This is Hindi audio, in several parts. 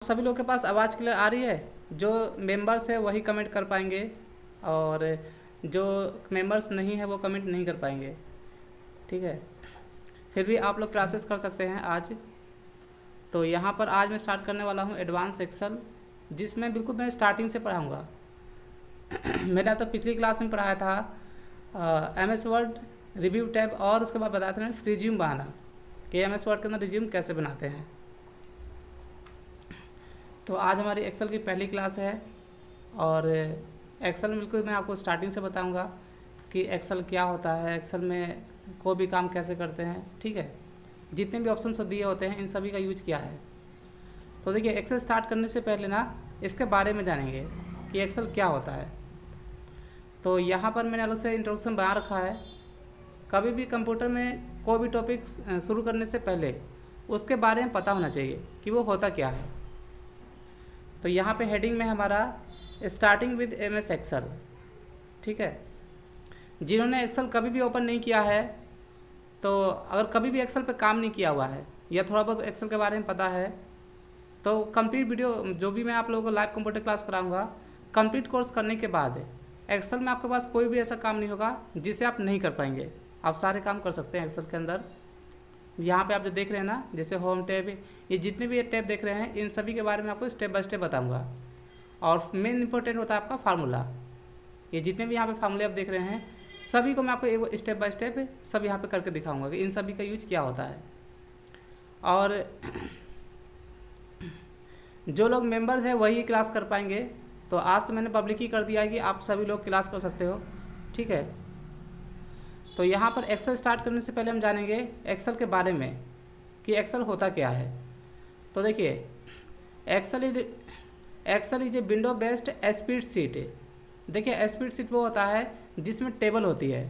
सभी लोग के पास आवाज़ क्लियर आ रही है? जो मेंबर्स है वही कमेंट कर पाएंगे और जो मेंबर्स नहीं है वो कमेंट नहीं कर पाएंगे। ठीक है, फिर भी आप लोग क्लासेस कर सकते हैं आज। तो यहाँ पर आज मैं स्टार्ट करने वाला हूँ एडवांस एक्सेल, जिसमें बिल्कुल मैं स्टार्टिंग से पढ़ाऊँगा। मैंने तो पिछली क्लास में पढ़ाया था MS वर्ड रिव्यू टैब, और उसके बाद बताया था मैंने रिज्यूम बनाना कि MS वर्ड के अंदर रिज्यूम कैसे बनाते हैं। तो आज हमारी एक्सेल की पहली क्लास है और एक्सेल में बिल्कुल मैं आपको स्टार्टिंग से बताऊंगा कि एक्सेल क्या होता है, एक्सेल में कोई भी काम कैसे करते हैं। ठीक है, जितने भी ऑप्शन दिए होते हैं इन सभी का यूज क्या है। तो देखिए, एक्सेल स्टार्ट करने से पहले ना इसके बारे में जानेंगे कि एक्सेल क्या होता है। तो यहाँ पर मैंने अलग से इंट्रोडक्शन बना रखा है। कभी भी कंप्यूटर में कोई भी टॉपिक शुरू करने से पहले उसके बारे में पता होना चाहिए कि वो होता क्या है। तो यहाँ पे हेडिंग में हमारा स्टार्टिंग विद MS एक्सेल। ठीक है, जिन्होंने एक्सेल कभी भी ओपन नहीं किया है, तो अगर कभी भी एक्सेल पे काम नहीं किया हुआ है या थोड़ा बहुत एक्सेल के बारे में पता है, तो कंप्लीट वीडियो जो भी मैं आप लोगों को लाइव कंप्यूटर क्लास कराऊंगा, कंप्लीट कोर्स करने के बाद एक्सेल में आपके पास कोई भी ऐसा काम नहीं होगा जिसे आप नहीं कर पाएंगे। आप सारे काम कर सकते हैं एक्सेल के अंदर। यहाँ पे आप जो देख रहे हैं ना, जैसे होम टैब, ये जितने भी ये टैब देख रहे हैं, इन सभी के बारे में आपको स्टेप बाय स्टेप बताऊंगा। और मेन इंपॉर्टेंट होता है आपका फार्मूला। ये जितने भी यहाँ पे फार्मूले आप देख रहे हैं, सभी को मैं आपको एक स्टेप बाय स्टेप सब यहाँ पे करके दिखाऊंगा कि इन सभी का यूज क्या होता है। और जो लोग मेंबर हैं वही क्लास कर पाएंगे। तो आज तो मैंने पब्लिक ही कर दिया है कि आप सभी लोग क्लास कर सकते हो। ठीक है, तो यहाँ पर एक्सेल स्टार्ट करने से पहले हम जानेंगे एक्सेल के बारे में कि एक्सेल होता क्या है। तो देखिए, Excel is a window based spreadsheet. देखिए, स्प्रेडशीट वो होता है जिसमें टेबल होती है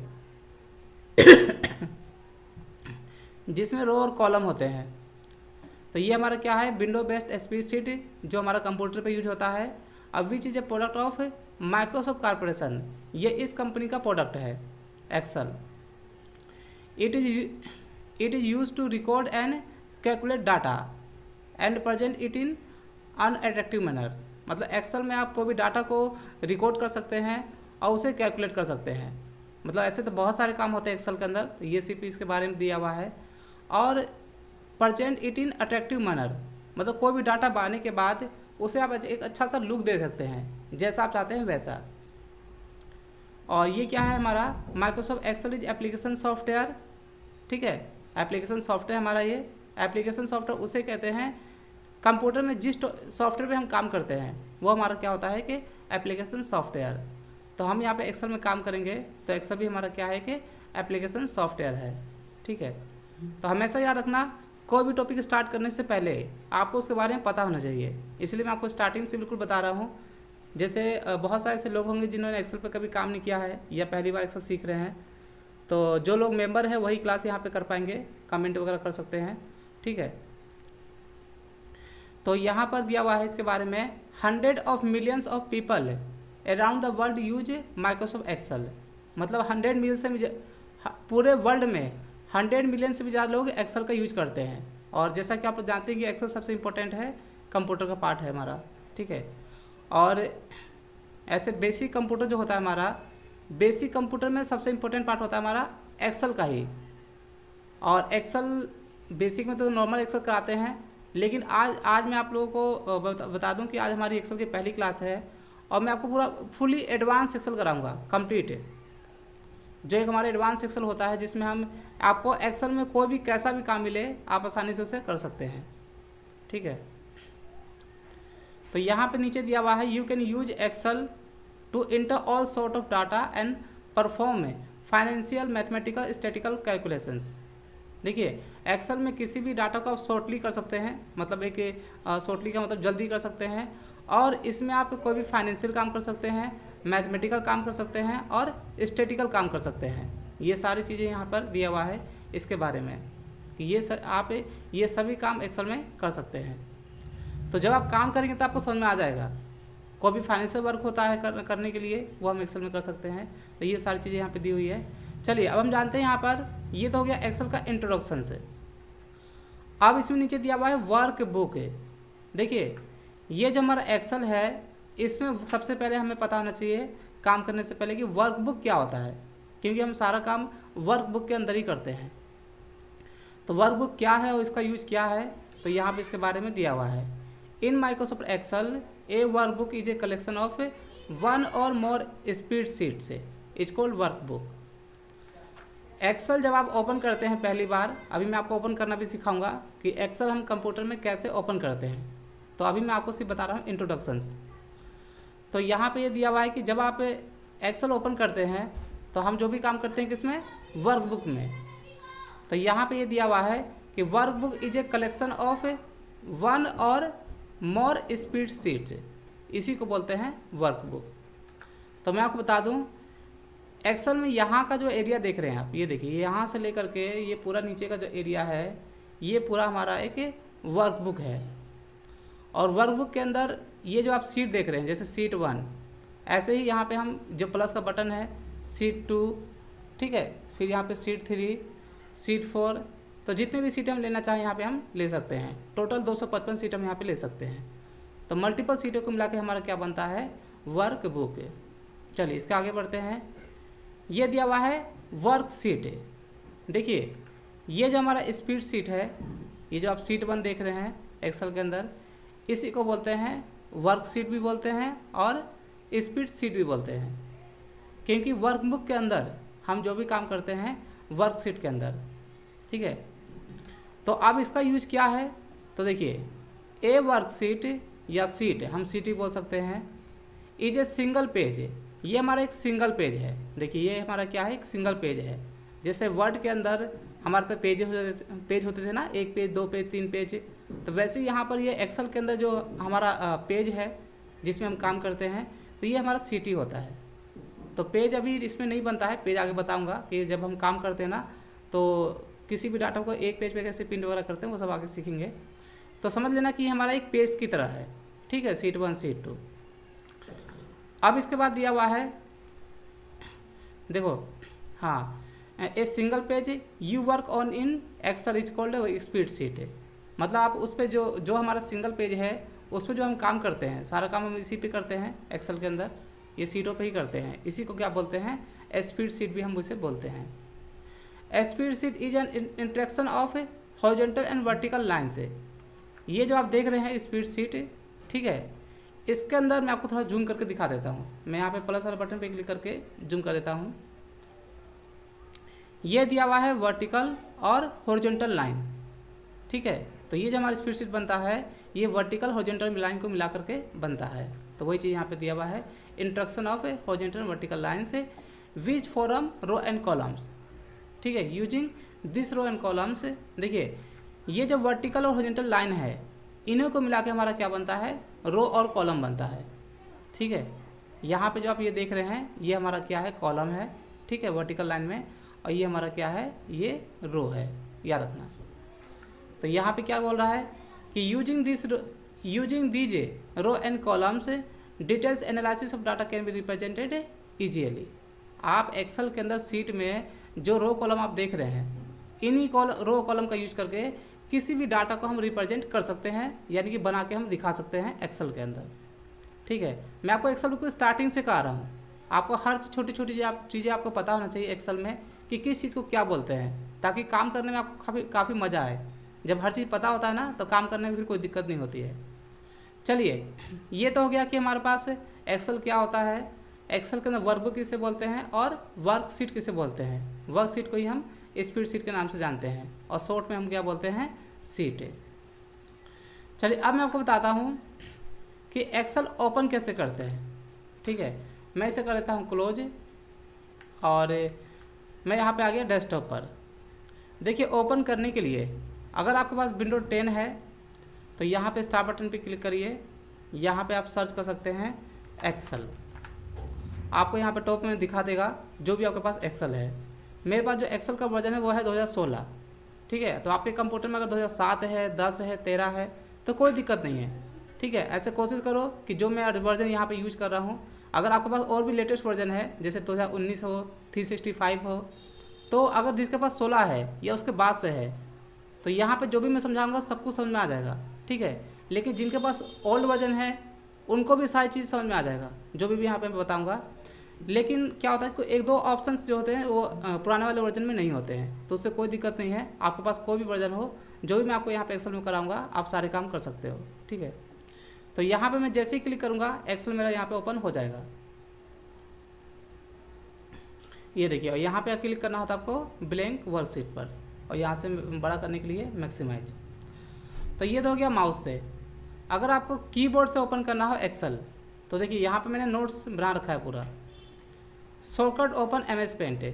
जिसमें रो और कॉलम होते हैं। तो ये हमारा क्या है, विंडो बेस्ड स्प्रेडशीट, जो हमारा कंप्यूटर पे यूज होता है। अब which is a product of Microsoft corporation. ये इस कंपनी का प्रोडक्ट है Excel. It is use to record and calculate data and present it in unattractive manner. मतलब एक्सेल में आप कोई भी डाटा को रिकॉर्ड कर सकते हैं और उसे कैलकुलेट कर सकते हैं। मतलब ऐसे तो बहुत सारे काम होते हैं एक्सेल के अंदर, तो ये सिर्फ इसके बारे में दिया हुआ है। और present it in attractive manner, मतलब कोई भी डाटा बनाने के बाद उसे आप एक अच्छा सा लुक दे सकते हैं, जैसा आप चाहते हैं वैसा। और ये क्या है हमारा, Microsoft Excel is application software. ठीक है, एप्लीकेशन सॉफ्टवेयर हमारा, ये एप्लीकेशन सॉफ्टवेयर उसे कहते हैं कंप्यूटर में जिस सॉफ्टवेयर पे हम काम करते हैं वो हमारा क्या होता है कि एप्लीकेशन सॉफ्टवेयर। तो हम यहाँ पे एक्सेल में काम करेंगे तो एक्सेल भी हमारा क्या है कि एप्लीकेशन सॉफ्टवेयर है। ठीक है, तो हमेशा याद रखना, कोई भी टॉपिक स्टार्ट करने से पहले आपको उसके बारे में पता होना चाहिए। इसलिए मैं आपको स्टार्टिंग से बिल्कुल बता रहा हूँ। जैसे बहुत सारे ऐसे लोग होंगे जिन्होंने एक्सेल पर कभी काम नहीं किया है या पहली बार एक्सेल सीख रहे हैं, तो जो लोग मेंबर हैं वही क्लास यहाँ पे कर पाएंगे, कमेंट वगैरह कर सकते हैं। ठीक है, तो यहाँ पर दिया हुआ है इसके बारे में, 100 of millions of people around the world use Microsoft Excel. मतलब 100 मिलियन से पूरे वर्ल्ड में 100 मिलियन से भी ज़्यादा लोग एक्सेल का यूज करते हैं। और जैसा कि आप लोग जानते हैं कि एक्सेल सबसे इंपॉर्टेंट है, कंप्यूटर का पार्ट है हमारा। ठीक है, और ऐसे बेसिक कंप्यूटर जो होता है हमारा, बेसिक कंप्यूटर में सबसे इंपॉर्टेंट पार्ट होता है हमारा एक्सेल का ही। और एक्सेल बेसिक में तो नॉर्मल एक्सेल कराते हैं, लेकिन आज मैं आप लोगों को बता दूं कि आज हमारी एक्सेल की पहली क्लास है और मैं आपको पूरा फुली एडवांस एक्सेल कराऊंगा कंप्लीट। जो एक हमारा एडवांस एक्सेल होता है जिसमें हम आपको एक्सेल में कोई भी कैसा भी काम मिले आप आसानी से उसे कर सकते हैं। ठीक है, तो यहाँ पे नीचे दिया हुआ है, you can use Excel to enter all sort of data and perform financial mathematical statical calculations. देखिए, एक्सेल में किसी भी डाटा को आप शॉर्टली कर सकते हैं, मतलब एक शॉर्टली का मतलब जल्दी कर सकते हैं। और इसमें आप कोई भी फाइनेंशियल काम कर सकते हैं, मैथमेटिकल काम कर सकते हैं और स्टैटिकल काम कर सकते हैं। ये सारी चीज़ें यहाँ पर दिया हुआ है इसके बारे में कि आप ये सभी काम एक्सेल में कर सकते हैं। तो जब आप काम करेंगे तो आपको समझ में आ जाएगा। कोई भी फाइनेंशियल वर्क होता है करने के लिए, वो हम एक्सेल में कर सकते हैं। तो ये सारी चीज़ें यहाँ पे दी हुई है। चलिए, अब हम जानते हैं यहाँ पर, ये तो हो गया एक्सेल का इंट्रोडक्शन से। अब इसमें नीचे दिया हुआ है वर्क बुक। देखिए, ये जो हमारा एक्सेल है, इसमें सबसे पहले हमें पता होना चाहिए काम करने से पहले कि वर्कबुक क्या होता है, क्योंकि हम सारा काम वर्कबुक के अंदर ही करते हैं। तो वर्कबुक क्या है और इसका यूज क्या है, तो यहाँ पे इसके बारे में दिया हुआ है। In Microsoft Excel a workbook is a collection of one और more spreadsheets is called workbook. Excel जब आप ओपन करते हैं पहली बार, अभी मैं आपको ओपन करना भी सिखाऊंगा कि एक्सेल हम कंप्यूटर में कैसे ओपन करते हैं। तो अभी मैं आपको सिर्फ बता रहा हूँ इंट्रोडक्शंस। तो यहाँ पे ये दिया हुआ है कि जब आप एक्सेल ओपन करते हैं तो हम जो भी काम करते हैं किसमें, वर्कबुक में। तो यहाँ पे ये दिया हुआ है कि workbook is a collection of one और मोर स्प्रेडशीट्स, इसी को बोलते हैं वर्कबुक। तो मैं आपको बता दूं, एक्सेल में यहाँ का जो एरिया देख रहे हैं आप, ये देखिए यहाँ से लेकर के ये पूरा नीचे का जो एरिया है, ये पूरा हमारा एक वर्कबुक है। और वर्कबुक के अंदर ये जो आप सीट देख रहे हैं, जैसे सीट 1, ऐसे ही यहाँ पे हम जो प्लस का बटन है, सीट 2, ठीक है, फिर यहाँ पे सीट 3, सीट 4, तो जितने भी सीटें हम लेना चाहें यहाँ पे हम ले सकते हैं। टोटल 255 सीट हम यहाँ पे ले सकते हैं। तो मल्टीपल सीटों को मिला के हमारा क्या बनता है, वर्कबुक। चलिए इसके आगे बढ़ते हैं। ये दिया हुआ है वर्कशीट। देखिए ये जो हमारा स्प्रेडशीट है, ये जो आप सीट 1 देख रहे हैं एक्सेल के अंदर, इसी को बोलते हैं वर्कशीट भी बोलते हैं और स्प्रेडशीट भी बोलते हैं, क्योंकि वर्कबुक के अंदर हम जो भी काम करते हैं वर्कशीट के अंदर, ठीक है। तो अब इसका यूज क्या है, तो देखिए ए वर्कशीट या सीट, हम सीट ही बोल सकते हैं, इज ए सिंगल पेज। ये हमारा एक सिंगल पेज है। देखिए ये हमारा क्या है, एक सिंगल पेज है। जैसे वर्ड के अंदर हमारे पे पेज होते थे ना, 1 पेज 2 पेज 3 पेज, तो वैसे यहाँ पर ये एक्सेल के अंदर जो हमारा पेज है जिसमें हम काम करते हैं, तो ये हमारा सीटी होता है। तो पेज अभी इसमें नहीं बनता है, पेज आगे बताऊंगा कि जब हम काम करते हैं ना, तो किसी भी डाटा को एक पेज पे कैसे प्रिंट वगैरह करते हैं वो सब आगे सीखेंगे। तो समझ लेना कि हमारा एक पेज की तरह है, ठीक है, सीट 1 सीट 2। अब इसके बाद दिया हुआ है, देखो, हाँ, a single page you work on in Excel is called spreadsheet. मतलब आप उस पर जो हमारा सिंगल पेज है उस पर जो हम काम करते हैं, सारा काम हम इसी पे करते हैं एक्सेल के अंदर, ये सीटों पे ही करते हैं। इसी को क्या बोलते हैं, स्प्रेडशीट भी हम उसे बोलते हैं। Spreadsheet is an interaction of horizontal and vertical line से। ये जो आप देख रहे हैं स्प्रेडशीट, ठीक है, इसके अंदर मैं आपको थोड़ा जूम करके दिखा देता हूँ। मैं यहाँ पे प्लस वाले बटन पे क्लिक करके जूम कर देता हूँ। ये दिया हुआ है वर्टिकल और हॉरिजॉन्टल लाइन, ठीक है। तो ये जो हमारा स्प्रेडशीट बनता है, ये वर्टिकल हॉरिजॉन्टल लाइन को मिला करके बनता है। तो वही चीज़ यहाँ पे दिया हुआ है, intersection of horizontal vertical line से which form row and columns, ठीक है, using this row and columns. देखिए ये जो वर्टिकल और हॉरिजॉन्टल लाइन है, इन्हीं को मिला के हमारा क्या बनता है, रो और कॉलम बनता है, ठीक है। यहाँ पे जो आप ये देख रहे हैं, ये हमारा क्या है, कॉलम है, ठीक है, वर्टिकल लाइन में, और ये हमारा क्या है, ये रो है, याद रखना। तो यहाँ पे क्या बोल रहा है कि using these row and columns details analysis of data can be represented easily. आप एक्सेल के अंदर सीट में जो रो कॉलम आप देख रहे हैं, इन्हीं रो कॉलम का यूज करके किसी भी डाटा को हम रिप्रेजेंट कर सकते हैं, यानी कि बना के हम दिखा सकते हैं एक्सेल के अंदर, ठीक है। मैं आपको एक्सेल को स्टार्टिंग से कह रहा हूँ, आपको हर छोटी छोटी चीज़ें आपको पता होना चाहिए एक्सेल में कि किस चीज़ को क्या बोलते हैं, ताकि काम करने में आपको काफ़ी मज़ा आए। जब हर चीज़ पता होता है ना, तो काम करने में फिर कोई दिक्कत नहीं होती है। चलिए ये तो हो गया कि हमारे पास एक्सेल क्या होता है। एक्सेल के अंदर वर्कबुक किसे बोलते हैं और वर्कशीट किसे बोलते हैं। वर्कशीट को ही हम स्प्रेडशीट के नाम से जानते हैं, और शॉर्ट में हम क्या बोलते हैं, सीट। चलिए अब मैं आपको बताता हूँ कि एक्सेल ओपन कैसे करते हैं, ठीक है। मैं इसे कर देता हूँ क्लोज, और मैं यहाँ पे आ गया डेस्कटॉप पर। देखिए ओपन करने के लिए अगर आपके पास विंडो 10 है तो यहाँ पे स्टार बटन पे क्लिक करिए। यहाँ पे आप सर्च कर सकते हैं एक्सेल, आपको यहाँ पे टॉप में दिखा देगा जो भी आपके पास एक्सेल है। मेरे पास जो एक्सेल का वर्जन है वो है 2016, ठीक है। तो आपके कंप्यूटर में अगर 2007 है, 10 है, 13 है तो कोई दिक्कत नहीं है, ठीक है। ऐसे कोशिश करो कि जो मैं वर्जन यहाँ पे यूज़ कर रहा हूँ, अगर आपके पास और भी लेटेस्ट वर्जन है, जैसे 2019 हो, 365 हो, तो अगर जिसके पास 16 है या उसके बाद से है, तो यहाँ पे जो भी मैं समझाऊंगा सब कुछ समझ में आ जाएगा, ठीक है। लेकिन जिनके पास ओल्ड वर्जन है उनको भी सारी चीज़ समझ में आ जाएगा, जो भी यहाँ पे मैं बताऊँगा। लेकिन क्या होता है कि एक दो ऑप्शंस जो होते हैं वो पुराने वाले वर्जन में नहीं होते हैं, तो उससे कोई दिक्कत नहीं है। आपके पास कोई भी वर्जन हो, जो भी मैं आपको यहाँ पे एक्सेल में कराऊंगा आप सारे काम कर सकते हो, ठीक है। तो यहाँ पे मैं जैसे ही क्लिक करूँगा एक्सेल मेरा यहाँ पे ओपन हो जाएगा। ये देखिए, और यहाँ पे क्लिक करना होता है आपको ब्लैंक वर्कशीट पर, और यहाँ से बड़ा करने के लिए मैक्सिमाइज। तो ये तो हो गया माउस से। अगर आपको कीबोर्ड से ओपन करना हो एक्सेल, तो देखिए यहाँ पे मैंने नोट्स बना रखा है पूरा। शॉर्टकट ओपन MS पेंट है।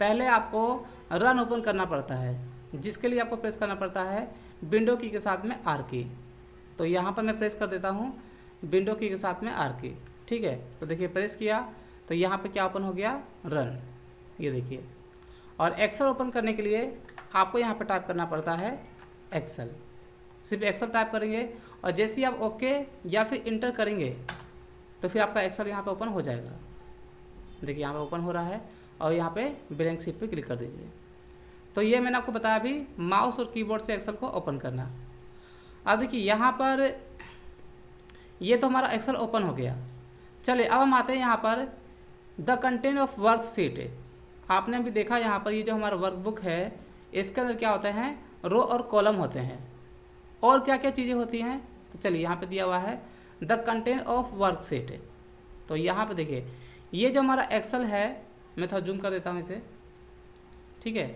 पहले आपको रन ओपन करना पड़ता है, जिसके लिए आपको प्रेस करना पड़ता है विंडो की के साथ में R की। तो यहाँ पर मैं प्रेस कर देता हूँ विंडो की के साथ में R की, ठीक है। तो देखिए प्रेस किया तो यहाँ पे क्या ओपन हो गया, रन, ये देखिए। और एक्सेल ओपन करने के लिए आपको यहाँ पर टाइप करना पड़ता है एक्सेल, सिर्फ एक्सेल टाइप करेंगे, और जैसे ही आप ओके या फिर इंटर करेंगे तो फिर आपका एक्सेल यहाँ पे ओपन हो जाएगा। देखिए यहाँ पे ओपन हो रहा है, और यहाँ पे ब्लैंक शीट पे क्लिक कर दीजिए। तो ये मैंने आपको बताया अभी माउस और कीबोर्ड से एक्सेल को ओपन करना। अब देखिए यहाँ पर ये तो हमारा एक्सेल ओपन हो गया। चलिए अब हम आते हैं यहाँ पर द कंटेंट ऑफ वर्कशीट। आपने अभी देखा यहाँ पर ये जो हमारा वर्कबुक है इसके अंदर क्या होते हैं, रो और कॉलम होते हैं, और क्या क्या चीज़ें होती हैं। तो चलिए यहाँ पे दिया हुआ है द कंटेंट ऑफ वर्कशीट। तो यहाँ पे देखिए ये जो हमारा एक्सेल है, मैं थोड़ा जूम कर देता हूँ इसे, ठीक है।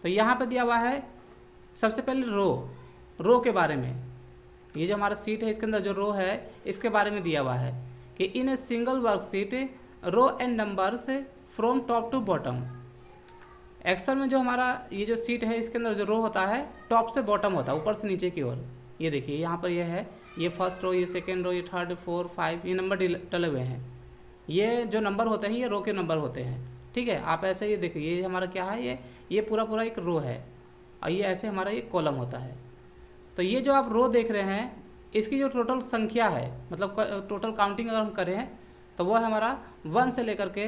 तो यहाँ पे दिया हुआ है सबसे पहले रो के बारे में। ये जो हमारा सीट है इसके अंदर जो रो है इसके बारे में दिया हुआ है कि in a single worksheet row and numbers from top to bottom. Excel में जो हमारा ये जो सीट है इसके अंदर जो रो होता है टॉप से बॉटम होता है, ऊपर से नीचे की ओर। ये देखिए यहाँ पर ये है, ये फर्स्ट रो, ये सेकेंड रो, ये थर्ड, 4, 5, ये नंबर डले हुए हैं। ये जो नंबर होते हैं ये रो के नंबर होते हैं, ठीक है। आप ऐसे ही देखिए, ये हमारा क्या है, ये पूरा एक रो है, और ये ऐसे हमारा ये कॉलम होता है। तो ये जो आप रो देख रहे हैं इसकी जो टोटल संख्या है, मतलब टोटल काउंटिंग अगर हम करें तो वो है हमारा 1 से लेकर के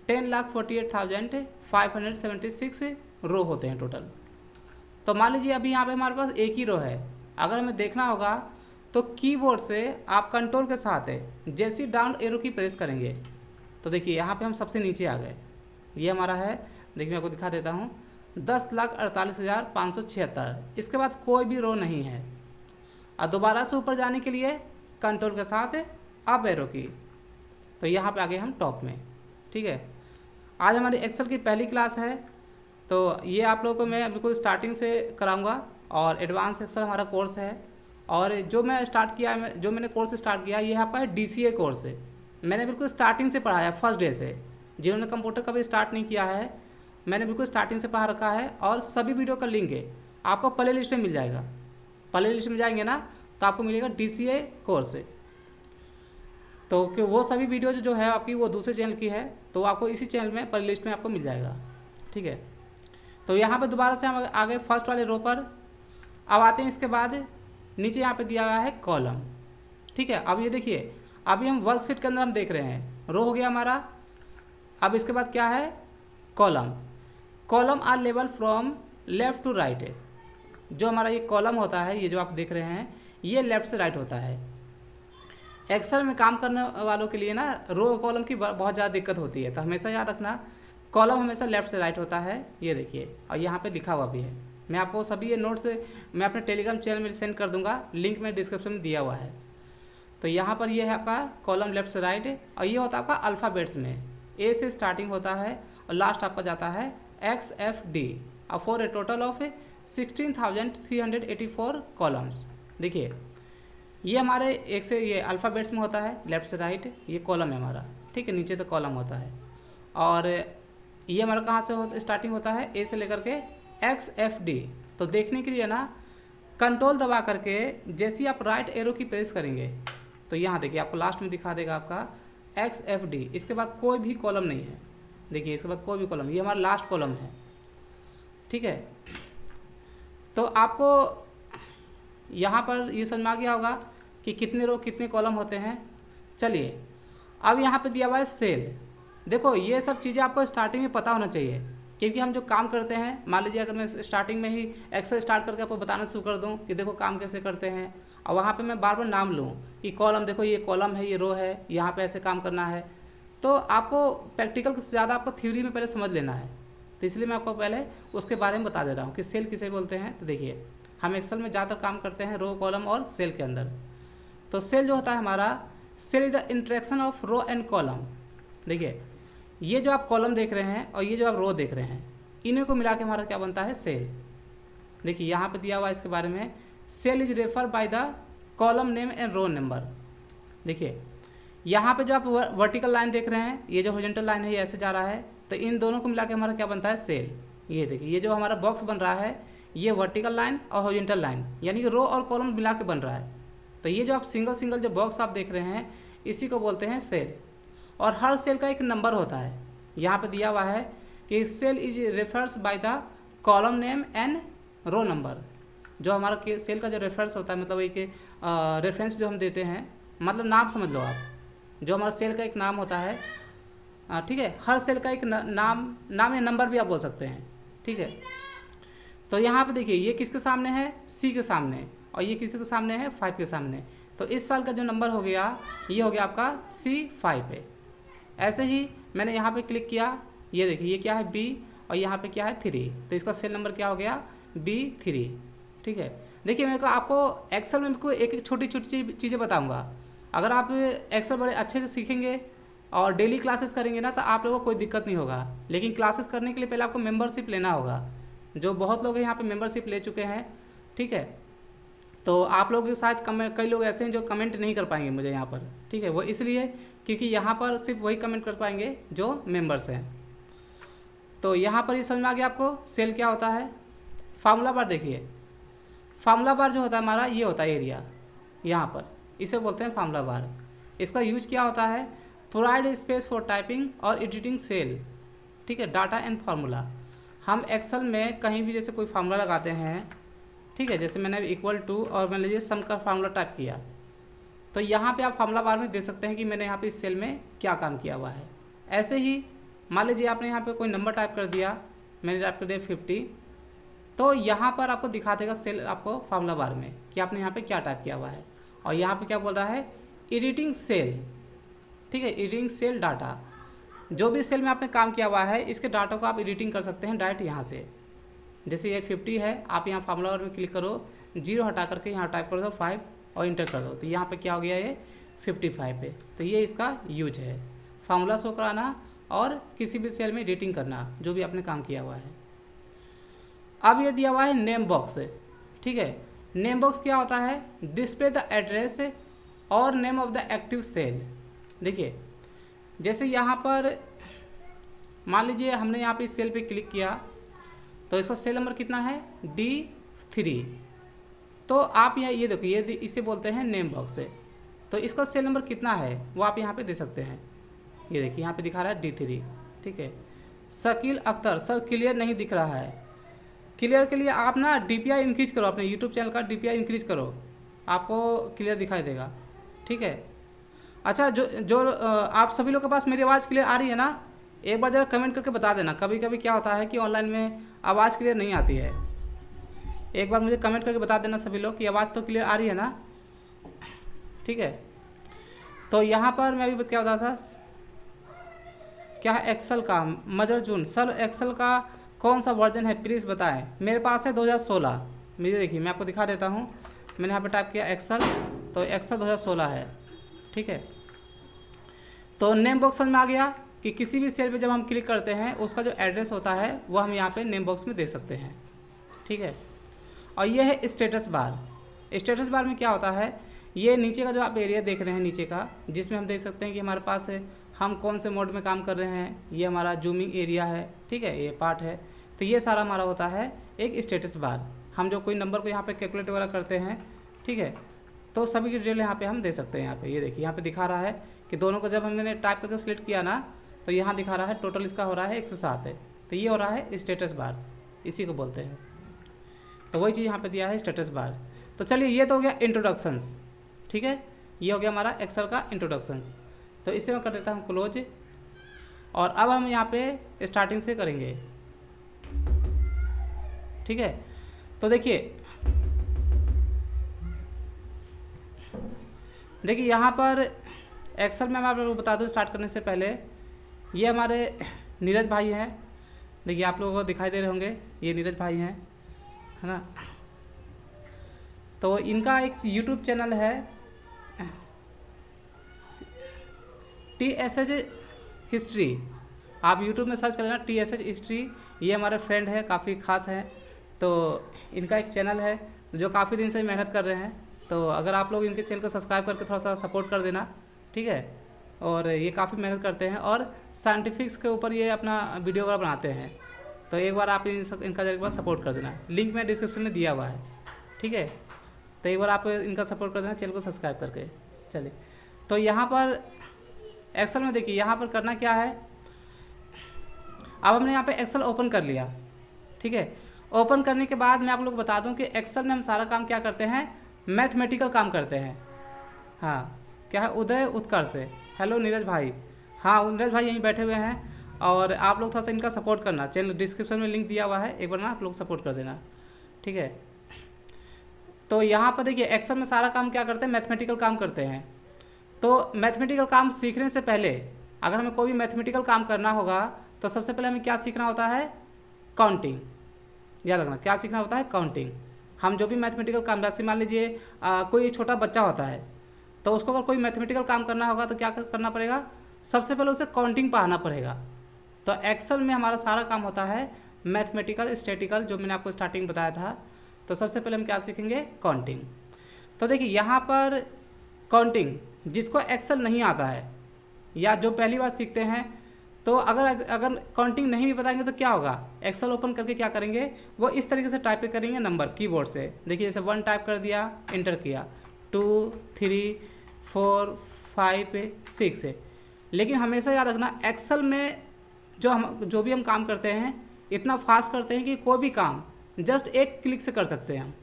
10,48,576 रो होते हैं टोटल। तो मान लीजिए अभी यहाँ पे हमारे पास एक ही रो है। अगर हमें देखना होगा तो कीबोर्ड से आप कंट्रोल के साथ है जैसे डाउन एरो की प्रेस करेंगे तो देखिए यहाँ पे हम सबसे नीचे आ गए। ये हमारा है, देखिए मैं आपको दिखा देता हूँ, 10,48,576। इसके बाद कोई भी रो नहीं है। और दोबारा से ऊपर जाने के लिए कंट्रोल के साथ अप एरो की, तो यहाँ पे आ गए हम टॉप में, ठीक है। आज हमारी एक्सेल की पहली क्लास है, तो ये आप लोगों को मैं बिल्कुल स्टार्टिंग से कराऊंगा, और एडवांस एक्सेल हमारा कोर्स है। और जो मैं स्टार्ट किया, जो मैंने कोर्स स्टार्ट किया ये आपका है DCA कोर्स है। मैंने बिल्कुल स्टार्टिंग से पढ़ाया, फर्स्ट डे से। जिन्होंने कंप्यूटर कभी स्टार्ट नहीं किया है मैंने बिल्कुल स्टार्टिंग से पढ़ा रखा है, और सभी वीडियो का लिंक है आपको प्ले लिस्ट में मिल जाएगा। प्ले लिस्ट में जाएंगे ना तो आपको मिलेगा DCA कोर्स है। तो कि वो सभी वीडियो जो है आपकी वो दूसरे चैनल की है, तो आपको इसी चैनल में प्ले लिस्ट में आपको मिल जाएगा, ठीक है। तो यहाँ पे दोबारा से हम आ गए फर्स्ट वाले रो पर। अब आते हैं इसके बाद नीचे यहाँ पे दिया गया है कॉलम, ठीक है। अब ये देखिए अभी हम वर्कशीट के अंदर हम देख रहे हैं रो हो गया हमारा। अब इसके बाद क्या है, column. Column are level from left to right है। जो हमारा ये कॉलम होता है, ये जो आप देख रहे हैं ये लेफ़्ट से राइट होता है। एक्सेल में काम करने वालों के लिए ना रो कॉलम की बहुत ज़्यादा दिक्कत होती है, तो हमेशा याद रखना कॉलम हमेशा लेफ़्ट से राइट होता है। ये देखिए, और यहाँ पे लिखा हुआ भी है। मैं आपको सभी ये नोट्स मैं अपने टेलीग्राम चैनल में सेंड कर दूंगा, लिंक में डिस्क्रिप्शन में दिया हुआ है। तो यहाँ पर ये है आपका कॉलम लेफ्ट से राइट, और ये होता है आपका अल्फ़ाबेट्स में, ए से स्टार्टिंग होता है और लास्ट आपका जाता है XFD, और for a total of 16,384 columns. देखिए ये हमारे एक से ये अल्फ़ाबेट्स में होता है, लेफ्ट से राइट ये कॉलम है हमारा, ठीक है। नीचे तो कॉलम होता है, और ये हमारा कहाँ से स्टार्टिंग होता है, ए से लेकर के XFD। तो देखने के लिए ना कंट्रोल दबा करके जैसे ही आप राइट एरो की प्रेस करेंगे तो यहाँ देखिए आपको लास्ट में दिखा देगा आपका XFD। इसके बाद कोई भी कॉलम नहीं है, देखिए इसके बाद कोई भी कॉलम, ये हमारा लास्ट कॉलम है, ठीक है। तो आपको यहाँ पर ये समझ में आ गया होगा कि कितने रो कितने कॉलम होते हैं। चलिए अब यहाँ पे दिया हुआ है सेल। देखो ये सब चीज़ें आपको स्टार्टिंग में पता होना चाहिए। क्योंकि हम जो काम करते हैं, मान लीजिए अगर मैं स्टार्टिंग में ही एक्सेल स्टार्ट करके आपको बताना शुरू कर दूं कि देखो काम कैसे करते हैं, और वहाँ पे मैं बार बार नाम लूँ कि कॉलम देखो ये कॉलम है, ये रो है, यहाँ पे ऐसे काम करना है, तो आपको प्रैक्टिकल से ज़्यादा आपको थ्योरी में पहले समझ लेना है। तो इसलिए मैं आपको पहले उसके बारे में बता दे रहा हूँ कि सेल किसे बोलते हैं। तो देखिए हम एक्सेल में ज़्यादातर काम करते हैं रो, कॉलम और सेल के अंदर। तो सेल जो होता है हमारा, cell is the interaction of row and column. देखिए ये जो आप कॉलम देख रहे हैं और ये जो आप रो देख रहे हैं, इन्हीं को मिला के हमारा क्या बनता है, सेल। देखिए यहाँ पे दिया हुआ है इसके बारे में, cell is refer by the column name and row number. देखिए यहाँ पे जो आप वर्टिकल लाइन देख रहे हैं, ये जो हॉरिजॉन्टल लाइन है ये ऐसे जा रहा है, तो इन दोनों को मिला के हमारा क्या बनता है, सेल। ये देखिए ये जो हमारा बॉक्स बन रहा है, ये वर्टिकल लाइन और हॉरिजॉन्टल लाइन यानी कि रो और कॉलम मिला के बन रहा है। तो ये जो आप सिंगल सिंगल जो बॉक्स आप देख रहे हैं, इसी को बोलते हैं सेल। और हर सेल का एक नंबर होता है। यहाँ पे दिया हुआ है कि cell is refers by the column name and row number. जो हमारा सेल का जो रेफरेंस होता है, मतलब एक रेफरेंस जो हम देते हैं, मतलब नाम समझ लो आप, जो हमारा सेल का एक नाम होता है, ठीक है, हर सेल का एक नाम या नंबर भी आप बोल सकते हैं, ठीक है। तो यहाँ पे देखिए ये किसके सामने है, सी के सामने, और ये किसके सामने है, 5 के सामने। तो इस साल का जो नंबर हो गया, ये हो गया आपका C5 पे। ऐसे ही मैंने यहाँ पे क्लिक किया, ये देखिए ये क्या है, B, और यहाँ पे क्या है, 3, तो इसका सेल नंबर क्या हो गया, B3, ठीक है। देखिए मेरे को आपको एक्सेल में एक एक छोटी छोटी चीज़ें बताऊँगा। अगर आप एक्सेल बड़े अच्छे से सीखेंगे और डेली क्लासेस करेंगे ना, तो आप लोगों को कोई दिक्कत नहीं होगा। लेकिन क्लासेस करने के लिए पहले आपको मेंबरशिप लेना होगा, जो बहुत लोग यहाँ पे मेंबरशिप ले चुके हैं, ठीक है। तो आप लोग शायद कई लोग ऐसे हैं जो कमेंट नहीं कर पाएंगे मुझे यहाँ पर, ठीक है। वो इसलिए क्योंकि यहाँ पर सिर्फ वही कमेंट कर पाएंगे जो मेंबर्स हैं। तो यहाँ पर ये समझ में आ गया आपको सेल क्या होता है। फार्मूला बार देखिए, फार्मूला बार जो होता है हमारा, ये होता है एरिया, यहाँ पर इसे बोलते हैं फार्मूला बार। इसका यूज क्या होता है, प्रोवाइड स्पेस फॉर टाइपिंग और एडिटिंग सेल, ठीक है, डाटा एंड फार्मूला। हम एक्सेल में कहीं भी जैसे कोई फार्मूला लगाते हैं, ठीक है, जैसे मैंने इक्वल टू और मान लीजिए सम का फार्मूला टाइप किया, तो यहाँ पे आप फार्मूला बार में दे सकते हैं कि मैंने यहाँ पे इस सेल में क्या काम किया हुआ है। ऐसे ही मान लीजिए आपने यहाँ पे कोई नंबर टाइप कर दिया, मैंने टाइप कर दिया 50, तो यहाँ पर आपको दिखा देगा सेल आपको फार्मूला बार में कि आपने यहाँ पे क्या टाइप किया हुआ है। और यहाँ पे क्या बोल रहा है, एडिटिंग सेल, ठीक है, एडिटिंग सेल डाटा। जो भी सेल में आपने काम किया हुआ है, इसके डाटा को आप एडिटिंग कर सकते हैं डायरेक्ट यहाँ से। जैसे ये 50 है, आप यहाँ फार्मूला बार में क्लिक करो, 0 हटा करके यहाँ टाइप कर दो 5 और इंटर कर दो, तो यहाँ पे क्या हो गया, ये 55 पे। तो ये इसका यूज है, फार्मूला शो कराना और किसी भी सेल में एडिटिंग करना, जो भी आपने काम किया हुआ है। अब ये दिया हुआ है नेम बॉक्स, ठीक है। नेम बॉक्स क्या होता है, डिस्प्ले द एड्रेस और name of the active cell. देखिए जैसे यहाँ पर मान लीजिए हमने यहाँ पे इस सेल पे क्लिक किया, तो इसका सेल नंबर कितना है, D3। तो आप यहाँ ये देखो, ये इसे बोलते हैं नेम बॉक्स है। तो इसका सेल नंबर कितना है वो आप यहाँ पे दे सकते हैं। ये देखिए यहाँ पे दिखा रहा है D3, ठीक है। शकील अख्तर, सर क्लियर नहीं दिख रहा है। क्लियर के लिए आप ना DPI इंक्रीज करो, अपने यूट्यूब चैनल का DPI इंक्रीज करो, आपको क्लियर दिखाई देगा, ठीक है। अच्छा, जो आप सभी लोग के पास मेरी आवाज़ क्लियर आ रही है ना, एक बार ज़रा कमेंट करके बता देना। कभी कभी क्या होता है कि ऑनलाइन में आवाज़ क्लियर नहीं आती है, एक बार मुझे कमेंट करके बता देना सभी लोग कि आवाज़ तो क्लियर आ रही है ना, ठीक है। तो यहाँ पर मैं अभी क्या बता था, क्या है एक्सेल का, मजर जून, सर एक्सेल का कौन सा वर्जन है प्लीज़ बताएं। मेरे पास है 2016, मुझे देखिए मैं आपको दिखा देता हूँ। मैंने यहाँ पर टाइप किया एक्सेल, तो एक्सेल 2016 है, ठीक है। तो नेम बॉक्स में आ गया कि किसी भी सेल पे जब हम क्लिक करते हैं, उसका जो एड्रेस होता है वो हम यहाँ पे नेम बॉक्स में दे सकते हैं, ठीक है। और ये है स्टेटस बार। स्टेटस बार में क्या होता है, ये नीचे का जो आप एरिया देख रहे हैं नीचे का, जिसमें हम देख सकते हैं कि हमारे पास है हम कौन से मोड में काम कर रहे हैं, ये हमारा जूमिंग एरिया है, ठीक है, ये पार्ट है। तो ये सारा हमारा होता है एक स्टेटस बार। हम जो कोई नंबर को यहाँ पे कैलकुलेट वगैरह करते हैं, ठीक है, तो सभी की डिटेल यहाँ पे हम दे सकते हैं। यहाँ पे ये देखिए, यहाँ पे दिखा रहा है कि दोनों को जब हमने टाइप करके सिलेक्ट किया ना, तो यहाँ दिखा रहा है टोटल इसका हो रहा है 107 है। तो ये हो रहा है स्टेटस बार, इसी को बोलते हैं। तो वही चीज़ यहाँ पे दिया है स्टेटस बार। तो चलिए ये तो हो गया इंट्रोडक्शंस, ठीक है, ये हो गया हमारा एक्सेल का इंट्रोडक्शंस। तो इसे मैं कर देता हूँ क्लोज, और अब हम यहाँ पे स्टार्टिंग से करेंगे। ठीक है। तो देखिए यहाँ पर एक्सेल में मैं आप लोगों को बता दूं स्टार्ट करने से पहले, ये हमारे नीरज भाई हैं। देखिए आप लोगों को दिखाई दे रहे होंगे, ये नीरज भाई हैं, है ना। तो इनका एक यूट्यूब चैनल है TSH हिस्ट्री, आप यूट्यूब में सर्च कर लेना TSH हिस्ट्री। ये हमारे फ्रेंड है, काफ़ी खास हैं। तो इनका एक चैनल है जो काफ़ी दिन से मेहनत कर रहे हैं। तो अगर आप लोग इनके चैनल को सब्सक्राइब करके थोड़ा सा सपोर्ट कर देना, ठीक है। और ये काफ़ी मेहनत करते हैं और साइंटिफिक्स के ऊपर ये अपना वीडियो वगैरह बनाते हैं। तो एक बार आप इनका एक बार सपोर्ट कर देना, लिंक मैं डिस्क्रिप्शन में दिया हुआ है, ठीक है। तो एक बार आप इनका सपोर्ट कर देना चैनल को सब्सक्राइब करके। चलिए, तो यहाँ पर एक्सेल में देखिए यहाँ पर करना क्या है। अब हमने यहाँ पे एक्सेल ओपन कर लिया, ठीक है। ओपन करने के बाद मैं आप लोग को बता दूं कि एक्सेल में हम सारा काम क्या करते हैं, मैथमेटिकल काम करते हैं। हाँ, क्या है, उदय उत्कर्ष से, हेलो नीरज भाई। हाँ, नीरज भाई यहीं बैठे हुए हैं और आप लोग थोड़ा सा इनका सपोर्ट करना। चैनल डिस्क्रिप्शन में लिंक दिया हुआ है, एक बार ना आप लोग सपोर्ट कर देना, ठीक है। तो यहाँ पर देखिए एक्सेल में सारा काम क्या करते हैं, मैथमेटिकल काम करते हैं। तो मैथमेटिकल काम सीखने से पहले अगर हमें कोई भी मैथमेटिकल काम करना होगा तो सबसे पहले हमें क्या सीखना होता है, काउंटिंग। याद रखना क्या सीखना होता है, काउंटिंग। हम जो भी मैथमेटिकल काम, जैसे मान लीजिए कोई छोटा बच्चा होता है तो उसको अगर कोई मैथमेटिकल काम करना होगा तो क्या करना पड़ेगा, सबसे पहले उसे काउंटिंग पढ़ाना पड़ेगा। तो एक्सेल में हमारा सारा काम होता है मैथमेटिकल स्टैटिकल, जो मैंने आपको स्टार्टिंग बताया था। तो सबसे पहले हम क्या सीखेंगे, काउंटिंग। तो देखिए यहाँ पर काउंटिंग जिसको एक्सेल नहीं आता है या जो पहली बार सीखते हैं, तो अगर काउंटिंग नहीं भी बताएंगे तो क्या होगा, एक्सेल ओपन करके क्या करेंगे, वो इस तरीके से टाइप करेंगे नंबर कीबोर्ड से। देखिए जैसे 1 टाइप कर दिया, एंटर किया, 2 3 4 5 6 है। लेकिन हमेशा याद रखना एक्सेल में जो भी हम काम करते हैं इतना फास्ट करते हैं कि कोई भी काम जस्ट एक क्लिक से कर सकते हैं हम।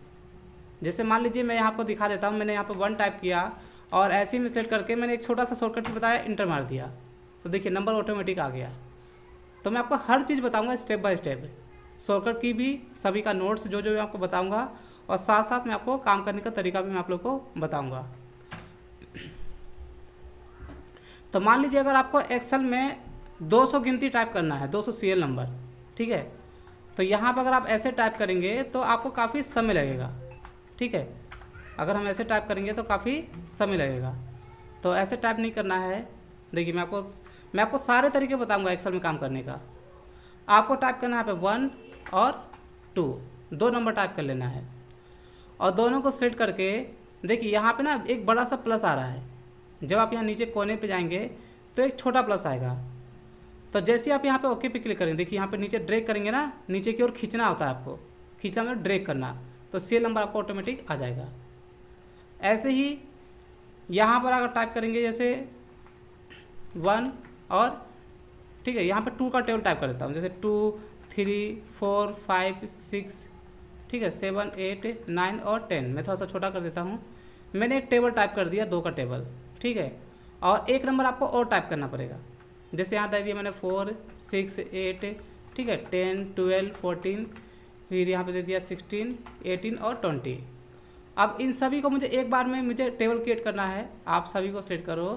जैसे मान लीजिए मैं यहाँ पर दिखा देता हूँ, मैंने यहाँ पर 1 टाइप किया और ऐसे ही में सेलेक्ट करके मैंने एक छोटा सा शॉर्टकट बताया, इंटर मार दिया, तो देखिए नंबर ऑटोमेटिक आ गया। तो मैं आपको हर चीज़ बताऊंगा स्टेप बाय स्टेप, शॉर्टकट की भी, सभी का नोट्स जो मैं आपको बताऊंगा, और साथ साथ मैं आपको काम करने का तरीका भी मैं आप लोग को बताऊंगा। तो मान लीजिए अगर आपको एक्सेल में 200 गिनती टाइप करना है, 200 सीरियल नंबर, ठीक है। तो यहाँ पर अगर आप ऐसे टाइप करेंगे तो आपको काफ़ी समय लगेगा, ठीक है। अगर हम ऐसे टाइप करेंगे तो काफ़ी समय लगेगा। तो ऐसे टाइप नहीं करना है। देखिए मैं आपको सारे तरीके बताऊंगा एक्सेल में काम करने का। आपको टाइप करना है यहाँ पे 1 और 2, 2 नंबर टाइप कर लेना है और दोनों को सेलेक्ट करके देखिए यहाँ पे ना एक बड़ा सा प्लस आ रहा है। जब आप यहाँ नीचे कोने पे जाएंगे तो एक छोटा प्लस आएगा। तो जैसे आप यहाँ पे ओके पे क्लिक करेंगे, देखिए यहाँ पे नीचे ड्रैग करेंगे ना, नीचे की ओर खींचना होता है आपको, खींचना मतलब ड्रैग करना, तो सीरियल नंबर आपको ऑटोमेटिक आ जाएगा। ऐसे ही यहाँ पर अगर टाइप करेंगे जैसे 1 और, ठीक है, यहाँ पे 2 का टेबल टाइप कर देता हूँ, जैसे 2 3 4 5 6, ठीक है, 7 8 9 और 10। मैं थोड़ा सा छोटा कर देता हूँ। मैंने एक टेबल टाइप कर दिया, 2 का टेबल, ठीक है। और एक नंबर आपको और टाइप करना पड़ेगा, जैसे यहाँ दे दिया मैंने 4 6 8, ठीक है, 10 12 14, फिर यहाँ पे दे दिया 16 18 और 20। अब इन सभी को मुझे एक बार में मुझे टेबल क्रिएट करना है। आप सभी को सेलेक्ट करो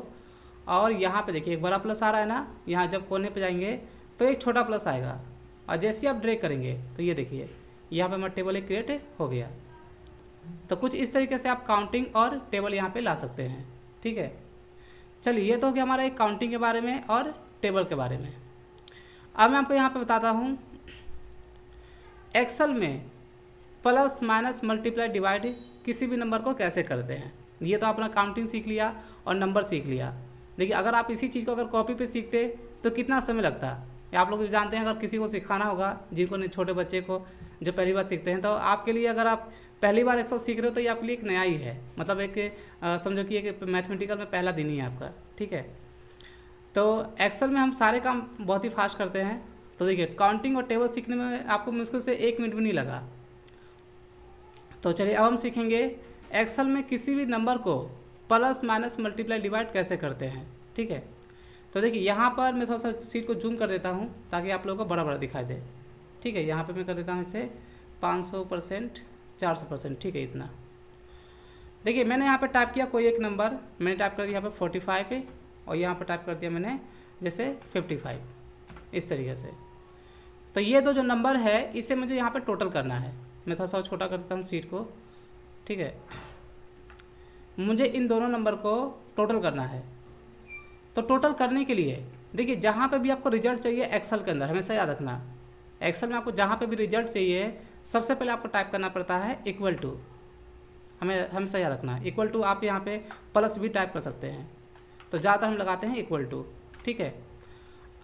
और यहाँ पे देखिए एक बड़ा प्लस आ रहा है ना, यहाँ जब कोने पे जाएंगे तो एक छोटा प्लस आएगा और जैसे आप ड्रैग करेंगे तो ये देखिए यहाँ पे हमारा टेबल एक क्रिएट हो गया। तो कुछ इस तरीके से आप काउंटिंग और टेबल यहाँ पे ला सकते हैं, ठीक है। चलिए ये तो हो गया हमारा एक काउंटिंग के बारे में और टेबल के बारे में। अब मैं आपको यहाँ पे बताता हूँ एक्सेल में प्लस माइनस मल्टीप्लाई डिवाइड किसी भी नंबर को कैसे करते हैं। ये तो अपना काउंटिंग सीख लिया और नंबर सीख लिया। देखिए अगर आप इसी चीज़ को अगर कॉपी पे सीखते तो कितना समय लगता। या आप लोग जानते हैं अगर किसी को सिखाना होगा, जिनको नहीं, छोटे बच्चे को जो पहली बार सीखते हैं, तो आपके लिए अगर आप पहली बार एक्सेल सीख रहे हो तो ये आपके लिए एक नया ही है, मतलब एक समझो कि एक मैथमेटिकल में पहला दिन ही है आपका, ठीक है। तो एक्सेल में हम सारे काम बहुत ही फास्ट करते हैं। तो देखिए काउंटिंग और टेबल सीखने में आपको मुश्किल से 1 मिनट भी नहीं लगा। तो चलिए अब हम सीखेंगे एक्सेल में किसी भी नंबर को प्लस माइनस मल्टीप्लाई डिवाइड कैसे करते हैं, ठीक है। तो देखिए यहाँ पर मैं थोड़ा सा सीट को जूम कर देता हूँ ताकि आप लोगों को बड़ा बड़ा दिखाई दे, ठीक है। यहाँ पे मैं कर देता हूँ इसे 500%, 400%, ठीक है इतना। देखिए मैंने यहाँ पे टाइप किया कोई एक नंबर, मैंने टाइप कर दिया यहाँ पे 45 पे, और यहाँ पे टाइप कर दिया मैंने जैसे 55, इस तरीके से। तो ये दो जो नंबर है इसे मुझे यहाँ पे टोटल करना है। मैं थोड़ा सा छोटा करता हूँ सीट को, ठीक है। मुझे इन दोनों नंबर को टोटल करना है। तो टोटल करने के लिए देखिए जहाँ पे भी आपको रिजल्ट चाहिए एक्सेल के अंदर, हमेशा याद रखना, एक्सेल में आपको जहाँ पे भी रिजल्ट चाहिए सबसे पहले आपको टाइप करना पड़ता है इक्वल टू। हमें हमेशा याद रखना इक्वल टू। आप यहाँ पे प्लस भी टाइप कर सकते हैं, तो ज़्यादातर हम लगाते हैं इक्वल टू, ठीक है।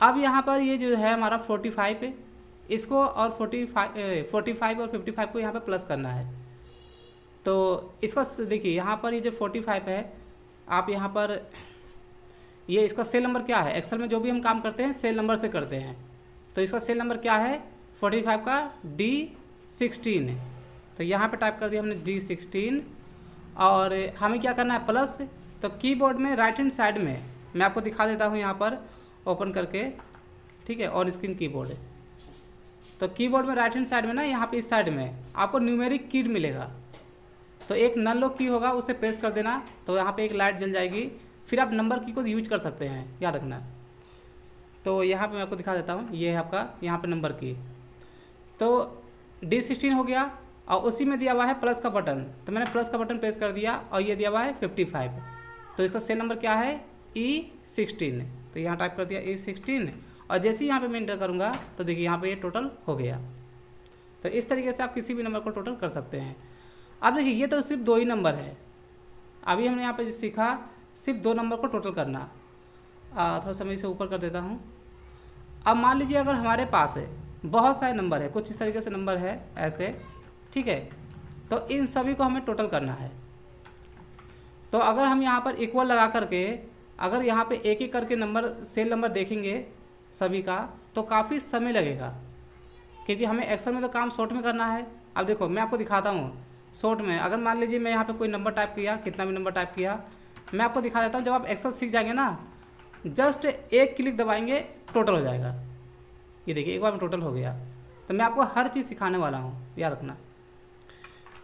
अब यहाँ पर ये जो है हमारा 45 है, इसको और 45 और 55 को यहाँ पे प्लस करना है। तो इसका देखिए यहाँ पर ये जो 45 है, आप यहाँ पर ये इसका सेल नंबर क्या है, एक्सेल में जो भी हम काम करते हैं सेल नंबर से करते हैं। तो इसका सेल नंबर क्या है 45 का D16। तो यहाँ पे टाइप कर दिया हमने D16, और हमें क्या करना है प्लस। तो कीबोर्ड में राइट हैंड साइड में मैं आपको दिखा देता हूँ यहाँ पर ओपन करके, ठीक है, ऑन स्क्रीन कीबोर्ड। तो कीबोर्ड में राइट हैंड साइड में ना यहाँ पे इस साइड में आपको न्यूमेरिक की मिलेगा। तो एक नन लॉक की होगा, उसे प्रेस कर देना, तो यहाँ पे एक लाइट जल जाएगी। फिर आप नंबर की को यूज कर सकते हैं, याद रखना। तो यहाँ पे मैं आपको दिखा देता हूँ, ये है आपका यहाँ पे नंबर की। तो D16 हो गया, और उसी में दिया हुआ है प्लस का बटन। तो मैंने प्लस का बटन प्रेस कर दिया, और ये दिया हुआ है 55। तो इसका सेल नंबर क्या है E16। तो यहाँ टाइप कर दिया E16, और जैसे ही यहाँ पे मैं इंटर करूँगा तो देखिए यहाँ पे ये टोटल हो गया। तो इस तरीके से आप किसी भी नंबर को टोटल कर सकते हैं। अब देखिए ये तो सिर्फ 2 ही नंबर है। अभी हमने यहाँ पे सीखा सिर्फ 2 नंबर को टोटल करना। थोड़ा सा मैं इसे ऊपर कर देता हूँ। अब मान लीजिए अगर हमारे पास है बहुत सारे नंबर है, कुछ इस तरीके से नंबर है ऐसे, ठीक है। तो इन सभी को हमें टोटल करना है। तो अगर हम यहाँ पर इक्वल लगा करके अगर यहाँ पे एक एक करके नंबर सेल नंबर देखेंगे सभी का, तो काफ़ी समय लगेगा, क्योंकि हमें एक्सेल में तो काम शॉर्ट में करना है। अब देखो मैं आपको दिखाता हूँ शॉर्ट में। अगर मान लीजिए मैं यहाँ पे कोई नंबर टाइप किया, कितना भी नंबर टाइप किया, मैं आपको दिखा देता हूँ। जब आप एक्सेल सीख जाएंगे ना, जस्ट एक क्लिक दबाएंगे टोटल हो जाएगा। ये देखिए एक बार में टोटल हो गया। तो मैं आपको हर चीज़ सिखाने वाला हूँ, याद रखना।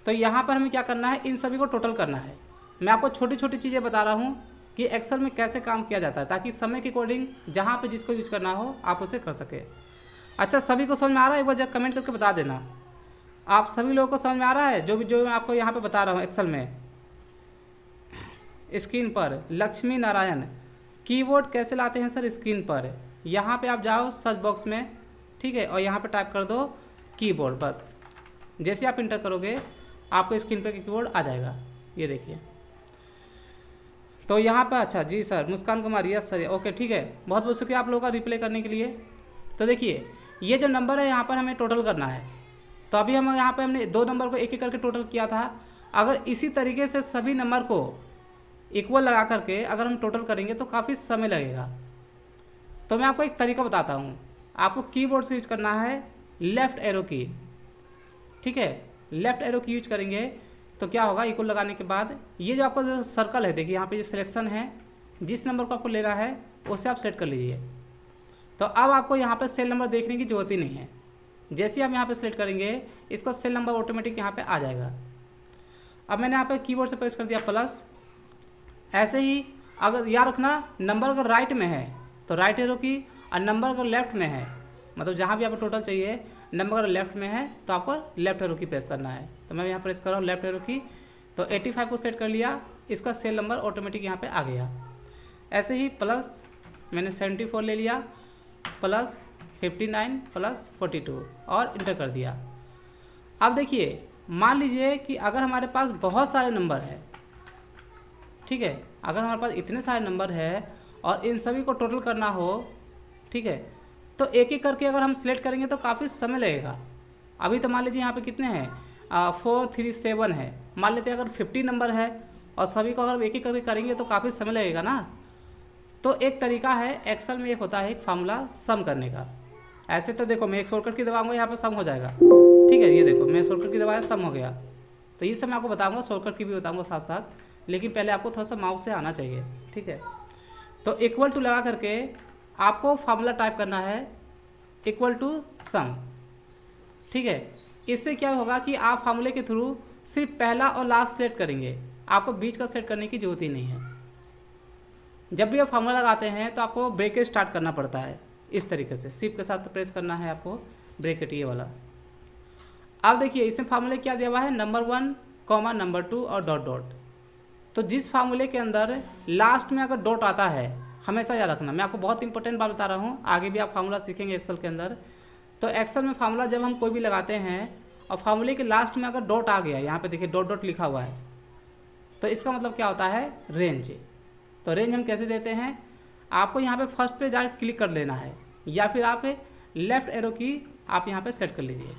तो यहाँ पर हमें क्या करना है, इन सभी को टोटल करना है। मैं आपको छोटी छोटी चीज़ें बता रहा हूँ कि एक्सेल में कैसे काम किया जाता है, ताकि समय के अकॉर्डिंग जहाँ पे जिसको यूज करना हो आप उसे कर सके। अच्छा, सभी को समझ में आ रहा है? एक बार जब कमेंट करके बता देना। आप सभी लोगों को समझ में आ रहा है जो मैं आपको यहाँ पे बता रहा हूँ एक्सेल में। स्क्रीन पर लक्ष्मी नारायण, कीबोर्ड कैसे लाते हैं सर स्क्रीन पर? यहाँ पे आप जाओ सर्च बॉक्स में, ठीक है, और यहाँ पे टाइप कर दो कीबोर्ड। बस जैसे आप इंटर करोगे आपको स्क्रीन पर कीबोर्ड आ जाएगा। ये देखिए। तो यहाँ पर अच्छा जी सर, मुस्कान कुमार, यस सर, ओके ठीक है, बहुत बहुत शुक्रिया आप लोगों का रिप्लाई करने के लिए। तो देखिए ये जो नंबर है यहाँ पर हमें टोटल करना है। तो अभी हम यहाँ पे हमने 2 नंबर को एक एक करके टोटल किया था। अगर इसी तरीके से सभी नंबर को इक्वल लगा करके अगर हम टोटल करेंगे तो काफ़ी समय लगेगा। तो मैं आपको एक तरीका बताता हूँ। आपको कीबोर्ड से यूज करना है लेफ़्ट एरो की, ठीक है। लेफ़्ट एरो की यूज करेंगे तो क्या होगा, इक्वल लगाने के बाद ये जो आपका जो सर्कल है, देखिए यहाँ पे जो सिलेक्शन है, जिस नंबर को आपको लेना है उसे आप सेलेक्ट कर लीजिए। तो अब आपको यहाँ पे सेल नंबर देखने की जरूरत ही नहीं है। जैसे ही आप यहाँ पे सेलेक्ट करेंगे इसका सेल नंबर ऑटोमेटिक यहाँ पे आ जाएगा। अब मैंने यहाँ पे कीबोर्ड से प्रेस कर दिया प्लस। ऐसे ही अगर याद रखना, नंबर अगर राइट में है तो राइट एरो की, और नंबर अगर लेफ्ट में है, मतलब जहाँ भी आपको टोटल चाहिए, नंबर अगर लेफ्ट में है तो आपको लेफ्ट एरो की प्रेस करना है। तो मैं यहाँ प्रेस कर रहा हूँ लेफ्ट एरो की। तो 85 को सेलेक्ट कर लिया, इसका सेल नंबर ऑटोमेटिक यहाँ पे आ गया। ऐसे ही प्लस मैंने 74 ले लिया, प्लस 59 प्लस 42 और इंटर कर दिया। अब देखिए मान लीजिए कि अगर हमारे पास बहुत सारे नंबर है, ठीक है, अगर हमारे पास इतने सारे नंबर है और इन सभी को टोटल करना हो, ठीक है, तो एक एक करके अगर हम सिलेक्ट करेंगे तो काफ़ी समय लगेगा। अभी तो मान लीजिए यहाँ पे कितने हैं, 437 है। मान लेते हैं अगर 50 नंबर है और सभी को अगर एक एक करके करेंगे तो काफ़ी समय लगेगा ना। तो एक तरीका है एक्सेल में, एक होता है एक फार्मूला सम करने का। ऐसे तो देखो मैं एक शॉर्टकट की दबाऊंगा, यहाँ पे सम हो जाएगा, ठीक है। ये देखो मैं शॉर्टकट की दबाया, सम हो गया। तो ये सब मैं आपको बताऊंगा, शॉर्टकट की भी बताऊंगा साथ साथ, लेकिन पहले आपको थोड़ा सा माउस से आना चाहिए, ठीक है। तो इक्वल टू लगा करके आपको फार्मूला टाइप करना है इक्वल टू सम, ठीक है। इससे क्या होगा कि आप फार्मूले के थ्रू सिर्फ पहला और लास्ट सेलेक्ट करेंगे, आपको बीच का सेलेक्ट करने की जरूरत ही नहीं है। जब भी आप फार्मूला लगाते हैं तो आपको ब्रैकेट स्टार्ट करना पड़ता है, इस तरीके से शिफ्ट के साथ प्रेस करना है आपको ब्रैकेट ये वाला। अब देखिए इसमें फार्मूले क्या दिया हुआ है, नंबर 1, नंबर 2 और डॉट डॉट। तो जिस फार्मूले के अंदर लास्ट में अगर डॉट आता है, हमेशा याद रखना, मैं आपको बहुत इंपॉर्टेंट बात बता रहा हूँ, आगे भी आप फार्मूला सीखेंगे एक्सेल के अंदर। तो एक्सेल में फार्मूला जब हम कोई भी लगाते हैं और फार्मूले के लास्ट में अगर डॉट आ गया, यहाँ पे देखिए डॉट डॉट लिखा हुआ है, तो इसका मतलब क्या होता है, रेंज। तो रेंज हम कैसे देते हैं, आपको यहाँ पे फर्स्ट पे जाकर क्लिक कर लेना है, या फिर आप लेफ्ट एरो की आप यहाँ पे सेट कर लीजिए।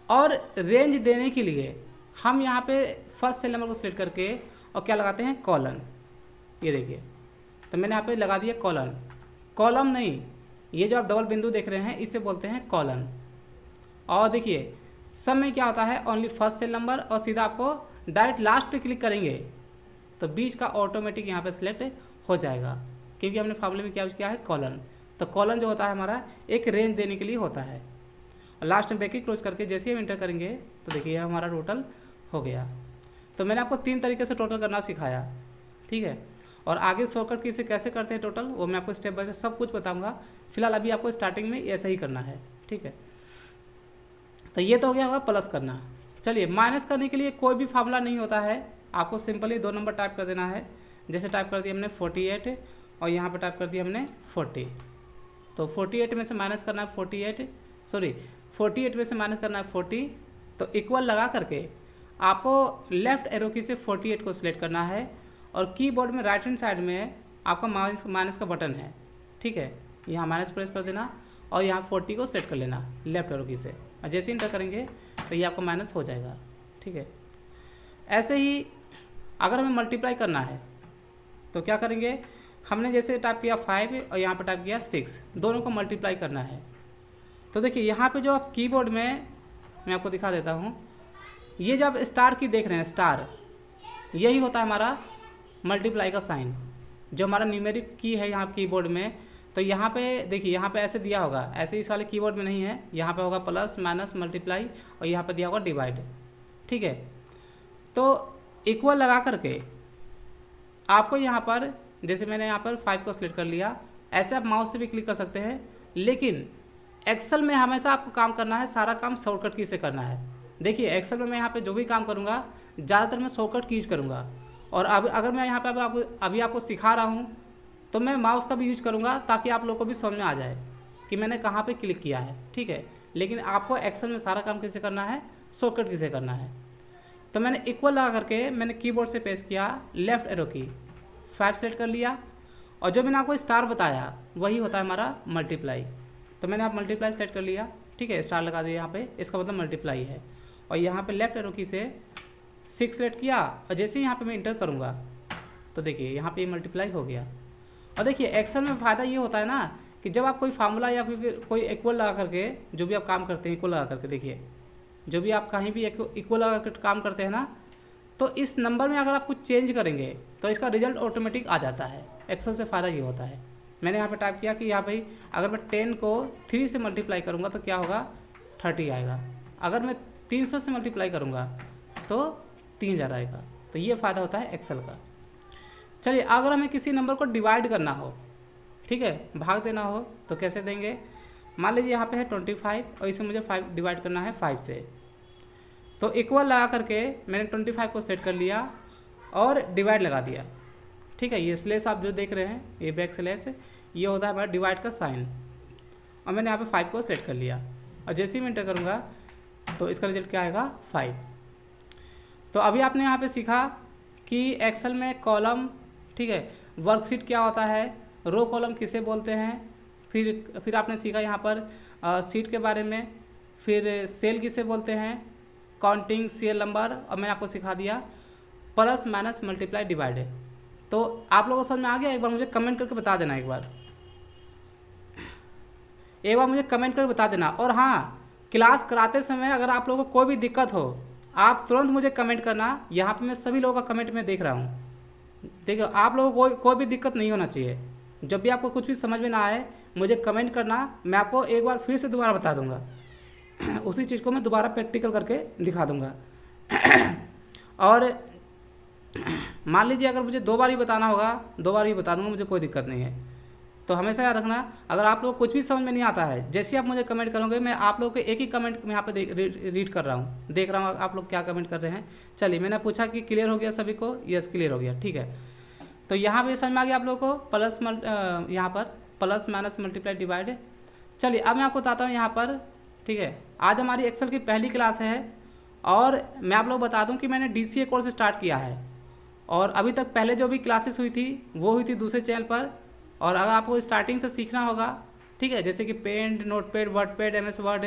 और रेंज देने के लिए हम यहाँ पे फर्स्ट सेल नंबर को सिलेक्ट करके और क्या लगाते हैं, कॉलन। ये देखिए, तो मैंने यहाँ पे लगा दिया कॉलन, कॉलम नहीं, ये जो आप डबल बिंदु देख रहे हैं इसे बोलते हैं कॉलन। और देखिए सब में क्या होता है, ओनली फर्स्ट सेल नंबर, और सीधा आपको डायरेक्ट लास्ट पे क्लिक करेंगे तो बीच का ऑटोमेटिक यहाँ पे सिलेक्ट हो जाएगा, क्योंकि हमने फार्मूले में क्या यूज किया है, कॉलन। तो कॉलन जो होता है हमारा एक रेंज देने के लिए होता है। और लास्ट में ब्रैकेट क्लोज करके जैसे ही हम इंटर करेंगे तो देखिए हमारा टोटल हो गया। तो मैंने आपको 3 तरीके से टोटल करना सिखाया, ठीक है। और आगे शॉर्टकट की से कैसे करते हैं टोटल, वो मैं आपको स्टेप बाय स्टेप सब कुछ बताऊंगा। फिलहाल अभी आपको स्टार्टिंग में ऐसा ही करना है, ठीक है। तो ये तो हो गया होगा प्लस करना। चलिए माइनस करने के लिए कोई भी फार्मूला नहीं होता है, आपको सिंपली 2 नंबर टाइप कर देना है। जैसे टाइप कर दिया हमने 48 और यहाँ पर टाइप कर दिया हमने 40। तो 48 में से माइनस करना है 48 में से माइनस करना है 40। तो इक्वल लगा करके आपको लेफ्ट एरो की से 48 को सिलेक्ट करना है, और कीबोर्ड में राइट हैंड साइड में आपका माइनस का बटन है, ठीक है। यहाँ माइनस प्रेस कर देना और यहाँ 40 को सेलेक्ट कर लेना लेफ्ट एरो की से, और जैसे इंटर करेंगे तो ये आपको माइनस हो जाएगा, ठीक है। ऐसे ही अगर हमें मल्टीप्लाई करना है तो क्या करेंगे, हमने जैसे टाइप किया 5 और यहाँ पर टाइप किया 6, दोनों को मल्टीप्लाई करना है। तो देखिए यहाँ पे जो आप कीबोर्ड में, मैं आपको दिखा देता हूँ, ये जो आप स्टार की देख रहे हैं, स्टार, यही होता है हमारा मल्टीप्लाई का साइन, जो हमारा न्यूमेरिक की है यहाँ कीबोर्ड में। तो यहाँ पे देखिए, यहाँ पे ऐसे दिया होगा, ऐसे इस वाले कीबोर्ड में नहीं है, यहाँ पे होगा प्लस माइनस मल्टीप्लाई और यहाँ पे दिया होगा डिवाइड, ठीक है। तो इक्वल लगा करके आपको यहाँ पर, जैसे मैंने यहाँ पर 5 को सिलेक्ट कर लिया, ऐसे आप माउस से भी क्लिक कर सकते हैं, लेकिन एक्सेल में हमेशा आपको काम करना है, सारा काम शॉर्टकट की से करना है। देखिए एक्सेल में मैं यहाँ पे जो भी काम करूँगा ज़्यादातर मैं शॉर्टकट की यूज करूँगा, और अब अगर मैं यहाँ पे अभी आपको सिखा रहा हूँ तो मैं माउस का भी यूज करूँगा, ताकि आप लोगों को भी समझ में आ जाए कि मैंने कहाँ पे क्लिक किया है, ठीक है। लेकिन आपको एक्सेल में सारा काम कैसे करना है, शॉर्टकट किसे करना है। तो मैंने इक्वल लगा करके मैंने कीबोर्ड से प्रेस किया लेफ्ट एरो की, 5 सेलेक्ट कर लिया, और जो मैंने आपको स्टार बताया वही होता है हमारा मल्टीप्लाई। तो मैंने आप मल्टीप्लाई सेलेक्ट कर लिया, ठीक है, स्टार लगा दिया यहाँ पे, इसका मतलब मल्टीप्लाई है। और यहाँ पे लेफ्ट एरो की से 6 सेलेक्ट किया, और जैसे ही यहाँ पे मैं इंटर करूँगा तो देखिए यहाँ पे मल्टीप्लाई हो गया। और देखिए एक्सेल में फ़ायदा ये होता है ना कि जब आप कोई फार्मूला या फिर कोई इक्वल लगा करके जो भी आप काम करते हैं, इक्वल लगा करके देखिए, जो भी आप कहीं भी इक्वल लगा कर काम करते हैं ना, तो इस नंबर में अगर आप कुछ चेंज करेंगे तो इसका रिजल्ट ऑटोमेटिक आ जाता है। एक्सेल से फ़ायदा ये होता है। मैंने यहाँ पे टाइप किया कि यहाँ भाई अगर मैं 10 को 3 से मल्टीप्लाई करूँगा तो क्या होगा, 30 आएगा। अगर मैं 300 से मल्टीप्लाई करूँगा तो 3000 आएगा। तो ये फ़ायदा होता है एक्सेल का। चलिए अगर हमें किसी नंबर को डिवाइड करना हो, ठीक है, भाग देना हो, तो कैसे देंगे। मान लीजिए यहाँ पे है 25 और इसे मुझे 5 डिवाइड करना है 5 से। तो इक्वल लगा करके मैंने 25 को सेलेक्ट कर लिया और डिवाइड लगा दिया, ठीक है। ये स्लेस आप जो देख रहे हैं, ये बैक स्लेस, ये होता है हमारा डिवाइड का साइन। और मैंने यहाँ पे 5 को सेलेक्ट कर लिया, और जैसे ही मैं इंटर करूँगा तो इसका रिजल्ट क्या आएगा, 5। तो अभी आपने यहाँ पे सीखा कि एक्सेल में कॉलम, ठीक है, वर्कशीट क्या होता है, रो कॉलम किसे बोलते हैं, फिर आपने सीखा यहाँ पर सीट के बारे में, फिर सेल किसे बोलते हैं, काउंटिंग सीरियल नंबर, और मैंने आपको सिखा दिया प्लस माइनस मल्टीप्लाई डिवाइड। तो आप लोगों को समझ में आ गया। एक बार मुझे कमेंट करके बता देना, एक बार मुझे कमेंट करके बता देना। और हाँ, क्लास कराते समय अगर आप लोगों को कोई भी दिक्कत हो आप तुरंत मुझे कमेंट करना। यहाँ पे मैं सभी लोगों का कमेंट में देख रहा हूँ। देखो आप लोगों को कोई भी दिक्कत नहीं होना चाहिए। जब भी आपको कुछ भी समझ में ना आए मुझे कमेंट करना, मैं आपको एक बार फिर से दोबारा बता दूंगा। उसी चीज़ को मैं दोबारा प्रैक्टिकल करके दिखा दूंगा। और मान लीजिए अगर मुझे 2 बार ही बताना होगा, 2 बार ही बता दूंगा, मुझे कोई दिक्कत नहीं है। तो हमेशा याद रखना, अगर आप लोग कुछ भी समझ में नहीं आता है, जैसे आप मुझे कमेंट करोगे, मैं आप लोगों के एक ही कमेंट यहाँ पे रीड कर रहा हूँ, देख रहा हूँ आप लोग क्या कमेंट कर रहे हैं। चलिए, मैंने पूछा कि क्लियर हो गया सभी को? यस, क्लियर हो गया, ठीक है। तो यहाँ पे समझ में आ गया आप लोगों को यहाँ पर प्लस माइनस मल्टीप्लाई डिवाइड। चलिए अब मैं आपको बताता हूँ यहाँ पर, ठीक है। आज हमारी एक्सेल की पहली क्लास है और मैं आप लोग बता दूँ कि मैंने DCA कोर्स स्टार्ट किया है और अभी तक पहले जो भी क्लासेस हुई थी वो हुई थी दूसरे चैनल पर। और अगर आपको स्टार्टिंग से सीखना होगा, ठीक है, जैसे कि paint, notepad, wordpad, MS word,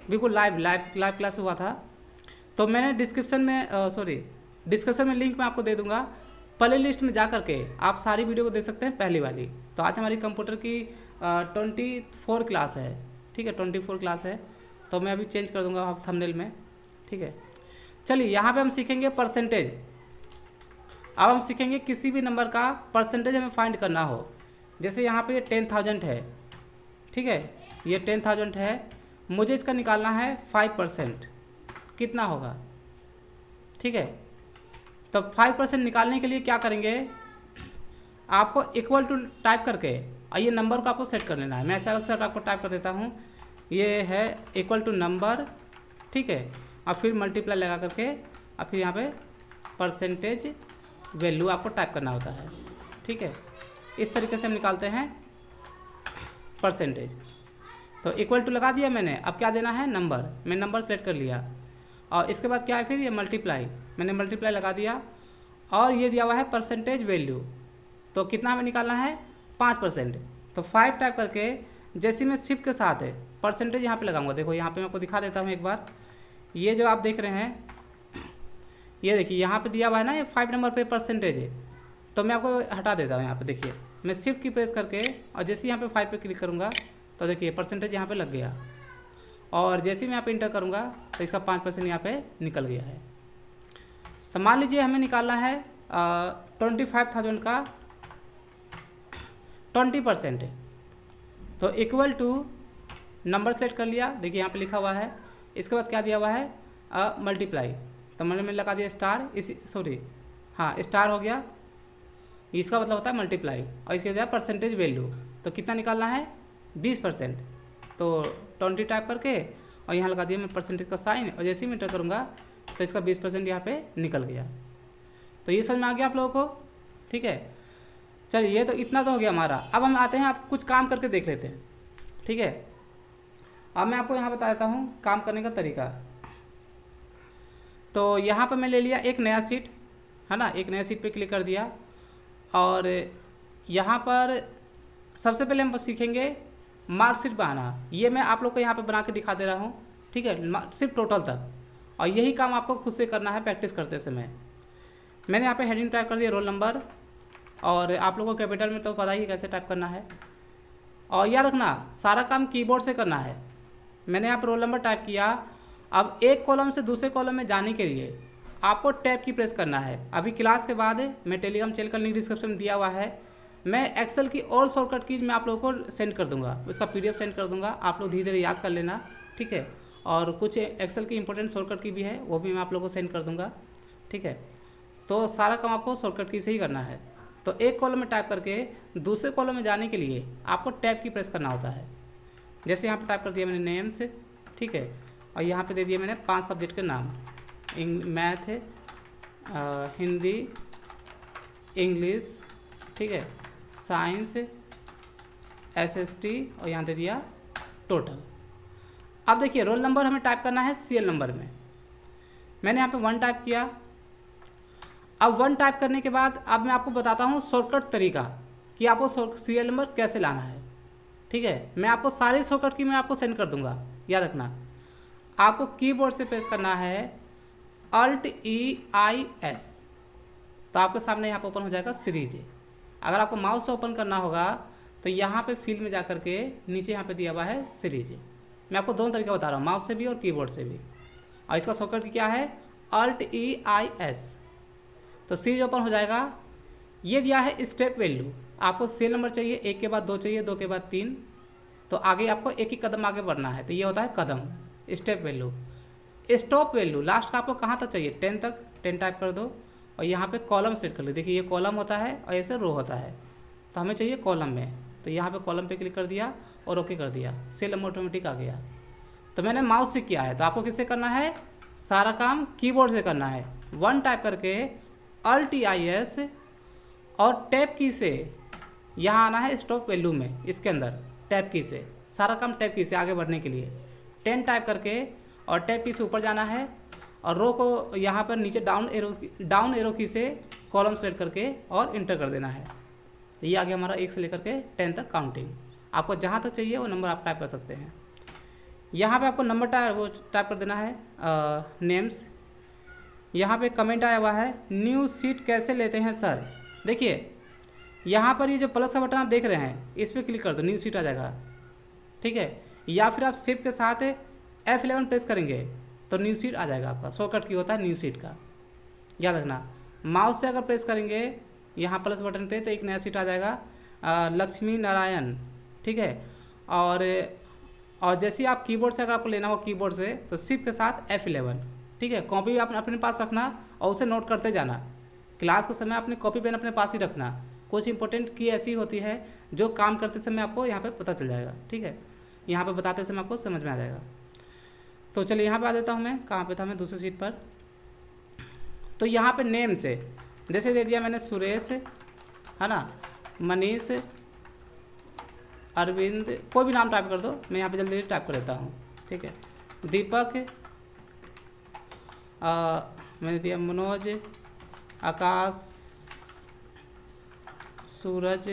बिल्कुल लाइव क्लास हुआ था, तो मैंने डिस्क्रिप्शन में लिंक मैं आपको दे दूंगा। प्ले लिस्ट में जा करके आप सारी वीडियो को देख सकते हैं, पहली वाली। तो आज हमारी कंप्यूटर की 24 क्लास है, ठीक है, 24 क्लास है। तो मैं अभी चेंज कर दूंगा थंबनेल में, ठीक है। चलिए, यहाँ पे हम सीखेंगे परसेंटेज। अब हम सीखेंगे किसी भी नंबर का परसेंटेज हमें फाइंड करना हो। जैसे यहाँ पे 10,000 है, ठीक है, ये 10,000 है, मुझे इसका निकालना है 5%, कितना होगा, ठीक है। तो 5% निकालने के लिए क्या करेंगे, आपको इक्वल टू टाइप करके और ये नंबर को आपको सेट कर लेना है। मैं ऐसा अलग से आपको टाइप कर देता हूँ, ये है इक्वल टू नंबर, ठीक है, और फिर मल्टीप्लाई लगा करके और फिर यहाँ पे परसेंटेज वैल्यू आपको टाइप करना होता है, ठीक है। इस तरीके से हम निकालते हैं परसेंटेज। तो इक्वल टू लगा दिया मैंने, अब क्या देना है, नंबर। मैं नंबर सेलेक्ट कर लिया और इसके बाद क्या है, फिर ये मल्टीप्लाई, मैंने मल्टीप्लाई लगा दिया और ये दिया हुआ है परसेंटेज वैल्यू। तो कितना हमें निकालना है, 5%। तो 5 टाइप करके जैसे मैं शिफ्ट के साथ है परसेंटेज यहाँ पे लगाऊंगा। देखो यहाँ पे मैं आपको दिखा देता हूँ एक बार, ये जो आप देख रहे हैं, ये देखिए यहाँ पे दिया हुआ है ना, ये 5 नंबर पे परसेंटेज है। तो मैं आपको हटा देता हूँ, यहाँ पे देखिए, मैं शिफ्ट की प्रेस करके और जैसे यहाँ पे 5 पे क्लिक करूँगा तो देखिए परसेंटेज यहाँ पे लग गया। और जैसे मैं यहाँ पे इंटर करूँगा तो इसका 5% यहाँ पे निकल गया है। तो मान लीजिए हमें निकालना है 25,000 का 20%। तो इक्वल टू नंबर सेलेक्ट कर लिया, देखिए यहाँ पे लिखा हुआ है। इसके बाद क्या दिया हुआ है, मल्टीप्लाई। तो मैंने लगा दिया स्टार, स्टार हो गया, इसका मतलब होता है मल्टीप्लाई, और इसके दिया परसेंटेज वैल्यू। तो कितना निकालना है, 20%। तो 20 टाइप करके और यहाँ लगा दिया मैं परसेंटेज का साइन, और जैसे ही मैं इंटर करूँगा तो इसका 20% यहाँ पे निकल गया। तो ये समझ में आ गया आप लोगों को, ठीक है। चलिए, ये तो इतना तो हो गया हमारा। अब हम आते हैं, आप कुछ काम करके देख लेते हैं, ठीक है। अब मैं आपको यहाँ बता देता हूँ काम करने का तरीका। तो यहाँ पर मैं ले लिया एक नया सीट, है ना, एक नया सीट पे क्लिक कर दिया और यहाँ पर सबसे पहले हम सीखेंगे मार्कशीट बनाना। ये मैं आप लोग को यहाँ पे बना के दिखा दे रहा हूँ, ठीक है, सिर्फ टोटल तक। और यही काम आपको खुद से करना है प्रैक्टिस करते समय। मैंने यहाँ पे हेडिंग टाइप कर दिया रोल नंबर, और आप लोगों को कैपिटल में तो पता ही कैसे टाइप करना है। और याद रखना, सारा काम कीबोर्ड से करना है। मैंने यहाँ पर रोल नंबर टाइप किया। अब एक कॉलम से दूसरे कॉलम में जाने के लिए आपको टैब की प्रेस करना है। अभी क्लास के बाद मैं टेलीग्राम चैनल का लिंक डिस्क्रिप्शन में दिया हुआ है। मैं एक्सेल की और शॉर्टकट कीज मैं आप लोगों को सेंड कर दूंगा, उसका PDF सेंड कर दूंगा, आप लोग धीरे धीरे याद कर लेना, ठीक है। और कुछ एक्सेल की इंपॉर्टेंट शॉर्टकट की भी है, वो भी मैं आप लोगों को सेंड कर दूंगा, ठीक है। तो सारा काम आपको शॉर्टकट की से ही करना है। तो एक कॉलम में टाइप करके दूसरे कॉलम में जाने के लिए आपको टैब की प्रेस करना होता है। जैसे यहाँ पर टाइप कर दिया मैंने नेम्स, ठीक है, और यहाँ पे दे दिया मैंने 5 सब्जेक्ट के नाम, मैथ है, हिंदी, इंग्लिश, ठीक है, साइंस, SST, और यहाँ दे दिया टोटल। अब देखिए रोल नंबर हमें टाइप करना है CL नंबर में। मैंने यहाँ पे 1 टाइप किया। अब 1 टाइप करने के बाद अब मैं आपको बताता हूँ शॉर्टकट तरीका कि आपको CL नंबर कैसे लाना है, ठीक है। मैं आपको सारी शॉर्टकट की मैं आपको सेंड कर दूंगा। याद रखना, आपको कीबोर्ड से प्रेस करना है Alt EIS, तो आपके सामने यहाँ पर ओपन हो जाएगा सीरीज। अगर आपको माउस से ओपन करना होगा तो यहाँ पे फील्ड में जाकर के नीचे यहाँ पे दिया हुआ है सीरीज। मैं आपको दोनों तरीका बता रहा हूँ, माउस से भी और कीबोर्ड से भी। और इसका शॉर्टकट क्या है, Alt EIS। तो सीरीज ओपन हो जाएगा। ये दिया है स्टेप वैल्यू, आपको CL नंबर चाहिए, 1 के बाद 2 चाहिए, 2 के बाद 3, तो आगे आपको एक ही कदम आगे बढ़ना है, तो ये होता है कदम। Step value, stop value last का आपको कहाँ तक चाहिए, 10 तक, 10 टाइप कर दो और यहाँ पे कॉलम सेट कर लो। देखिए ये कॉलम होता है और ऐसे रो होता है, तो हमें चाहिए कॉलम में, तो यहाँ पे कॉलम पे क्लिक कर दिया और ओके कर दिया, सेल ऑटोमेटिक आ गया। तो मैंने माउस से किया है, तो आपको किससे करना है, सारा काम कीबोर्ड से करना है। 1 टाइप करके Alt+IS और टैब की से यहाँ आना है स्टॉप वैल्यू में, इसके अंदर टैब की से सारा काम, टैब की से आगे बढ़ने के लिए 10 टाइप करके और टैब की से ऊपर जाना है और रो को यहाँ पर नीचे डाउन एरो की से कॉलम सेलेक्ट करके और इंटर कर देना है। तो ये आ गया हमारा 1 से लेकर के 10 तक काउंटिंग। आपको जहाँ तक चाहिए वो नंबर आप टाइप कर सकते हैं। यहाँ पे आपको नंबर टाइप कर देना है, नेम्स। यहाँ पे कमेंट आया हुआ है, न्यू सीट कैसे लेते हैं सर। देखिए यहाँ पर ये जो प्लस का बटन आप देख रहे हैं, इस पर क्लिक कर दो, न्यू सीट आ जाएगा, ठीक है। या फिर आप शिफ्ट के साथ F11 प्रेस करेंगे तो न्यू सीट आ जाएगा आपका। शॉर्टकट की होता है न्यू सीट का, याद रखना। माउस से अगर प्रेस करेंगे यहाँ प्लस बटन पे तो एक नया सीट आ जाएगा, लक्ष्मी नारायण, ठीक है। और जैसे आप कीबोर्ड से अगर आपको लेना हो कीबोर्ड से तो शिफ्ट के साथ F11, ठीक है। कॉपी भी आप अपने पास रखना और उसे नोट करते जाना। क्लास के समय अपनी कॉपी पेन अपने पास ही रखना। कुछ इंपॉर्टेंट की ऐसी होती है जो काम करते समय आपको यहाँ पे पता चल जाएगा, ठीक है। यहाँ पे बताते समय आपको समझ में आ जाएगा। तो चलिए यहाँ पे आ देता हूँ मैं, कहाँ पे था मैं, दूसरी सीट पर। तो यहाँ पे नेम से जैसे दे दिया मैंने सुरेश, है ना, मनीष, अरविंद, कोई भी नाम टाइप कर दो। मैं यहाँ पे जल्दी जल्दी टाइप कर देता हूँ, ठीक है। दीपक, मैंने दिया मनोज, आकाश, सूरज,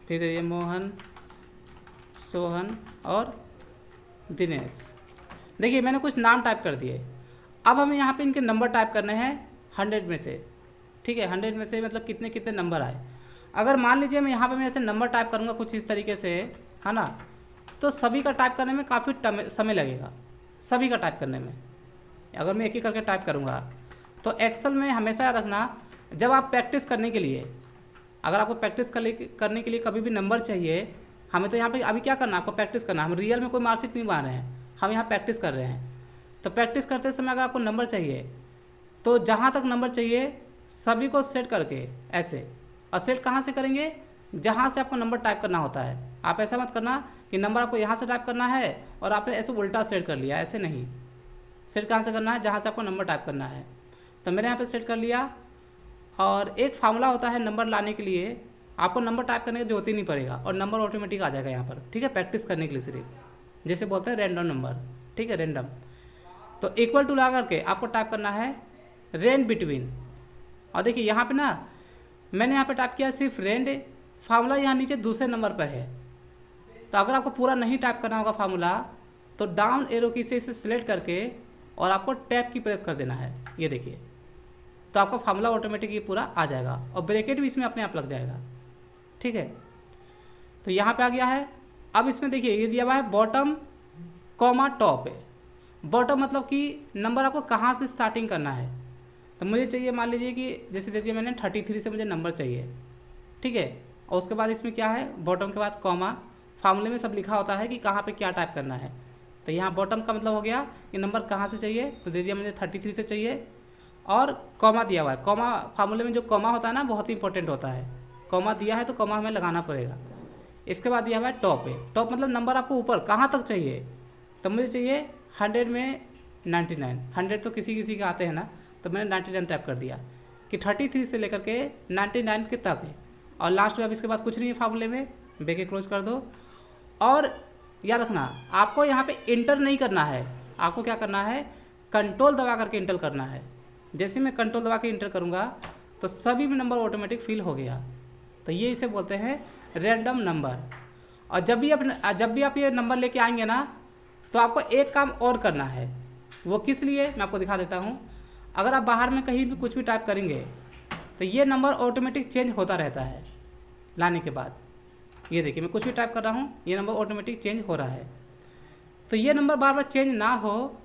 फिर ये मोहन, सोहन और दिनेश। देखिए मैंने कुछ नाम टाइप कर दिए। अब हमें यहाँ पे इनके नंबर टाइप करने हैं 100 में से, ठीक है। 100 में से मतलब कितने कितने नंबर आए। अगर मान लीजिए मैं यहाँ पे मैं ऐसे नंबर टाइप करूँगा कुछ इस तरीके से, है ना, तो सभी का टाइप करने में काफ़ी समय लगेगा, सभी का टाइप करने में। अगर मैं एक ही करके टाइप करूँगा तो एक्सेल में हमेशा याद रखना, जब आप प्रैक्टिस करने के लिए, अगर आपको प्रैक्टिस करने के लिए कभी भी नंबर चाहिए, हमें तो यहाँ पे अभी क्या करना है, आपको प्रैक्टिस करना। हम रियल में कोई मार्कशीट नहीं बना रहे हैं, हम यहाँ प्रैक्टिस कर रहे हैं। तो प्रैक्टिस करते समय अगर आपको नंबर चाहिए तो जहाँ तक नंबर चाहिए सभी को सेलेक्ट करके ऐसे, और सेलेक्ट कहाँ से करेंगे, जहाँ से आपको नंबर टाइप करना होता है। आप ऐसा मत करना कि नंबर आपको यहाँ से टाइप करना है और आपने ऐसे उल्टा सेलेक्ट कर लिया, ऐसे नहीं। सेलेक्ट कहाँ से करना है, जहाँ से आपको नंबर टाइप करना है। तो मैंने यहाँ पे सेलेक्ट कर लिया। और एक फार्मूला होता है नंबर लाने के लिए, आपको नंबर टाइप करने की जरूरत ही नहीं पड़ेगा और नंबर ऑटोमेटिक आ जाएगा यहाँ पर, ठीक है। प्रैक्टिस करने के लिए सिर्फ, जैसे बोलते हैं रैंडम नंबर, ठीक है, रैंडम। तो इक्वल टू लगा करके आपको टाइप करना है रेंज बिटवीन। और देखिए यहाँ पे ना मैंने यहाँ पे टाइप किया सिर्फ रेंज, फार्मूला यहाँ नीचे दूसरे नंबर पर है। तो अगर आपको पूरा नहीं टाइप करना होगा फार्मूला तो डाउन एरो की से इसे सिलेक्ट करके और आपको टैब की प्रेस कर देना है, ये देखिए, तो आपका फार्मूला ऑटोमेटिक ये पूरा आ जाएगा और ब्रैकेट भी इसमें अपने आप लग जाएगा, ठीक है। तो यहाँ पे आ गया है। अब इसमें देखिए ये दिया हुआ है बॉटम कॉमा टॉप है। बॉटम मतलब कि नंबर आपको कहाँ से स्टार्टिंग करना है। तो मुझे चाहिए, मान लीजिए कि जैसे दे दिया मैंने 33 से मुझे नंबर चाहिए, ठीक है। और उसके बाद इसमें क्या है, बॉटम के बाद कॉमा, फार्मूले में सब लिखा होता है कि कहाँ पे क्या टाइप करना है। तो यहाँ बॉटम का मतलब हो गया कि नंबर कहाँ से चाहिए, तो दे दिया मुझे 33 से चाहिए और कॉमा दिया हुआ है। कॉमा फार्मूले में जो कॉमा होता है ना बहुत ही इंपॉर्टेंट होता है, कॉमा दिया है तो कॉमा हमें लगाना पड़ेगा। इसके बाद दिया हुआ है टॉप है। टॉप मतलब नंबर आपको ऊपर कहाँ तक चाहिए, तो मुझे चाहिए 100 में 99, 100 तो किसी किसी के आते हैं ना, तो मैंने 99 टाइप कर दिया कि 33 से लेकर के 99 के तक है। और लास्ट में अब इसके बाद कुछ नहीं है फार्मूले में, ब्रैकेट के क्लोज कर दो। और याद रखना आपको यहाँ पे इंटर नहीं करना है, आपको क्या करना है, कंट्रोल दबा करके इंटर करना है। जैसे मैं कंट्रोल दबा के इंटर करूँगा तो सभी में नंबर ऑटोमेटिक फिल हो गया। तो ये इसे बोलते हैं रैंडम नंबर। और जब भी आप ये नंबर लेके आएंगे ना तो आपको एक काम और करना है। वो किस लिए, मैं आपको दिखा देता हूँ। अगर आप बाहर में कहीं भी कुछ भी टाइप करेंगे तो ये नंबर ऑटोमेटिक चेंज होता रहता है लाने के बाद। ये देखिए मैं कुछ भी टाइप कर रहा हूँ, ये नंबर ऑटोमेटिक चेंज हो रहा है। तो ये नंबर बार बार चेंज ना हो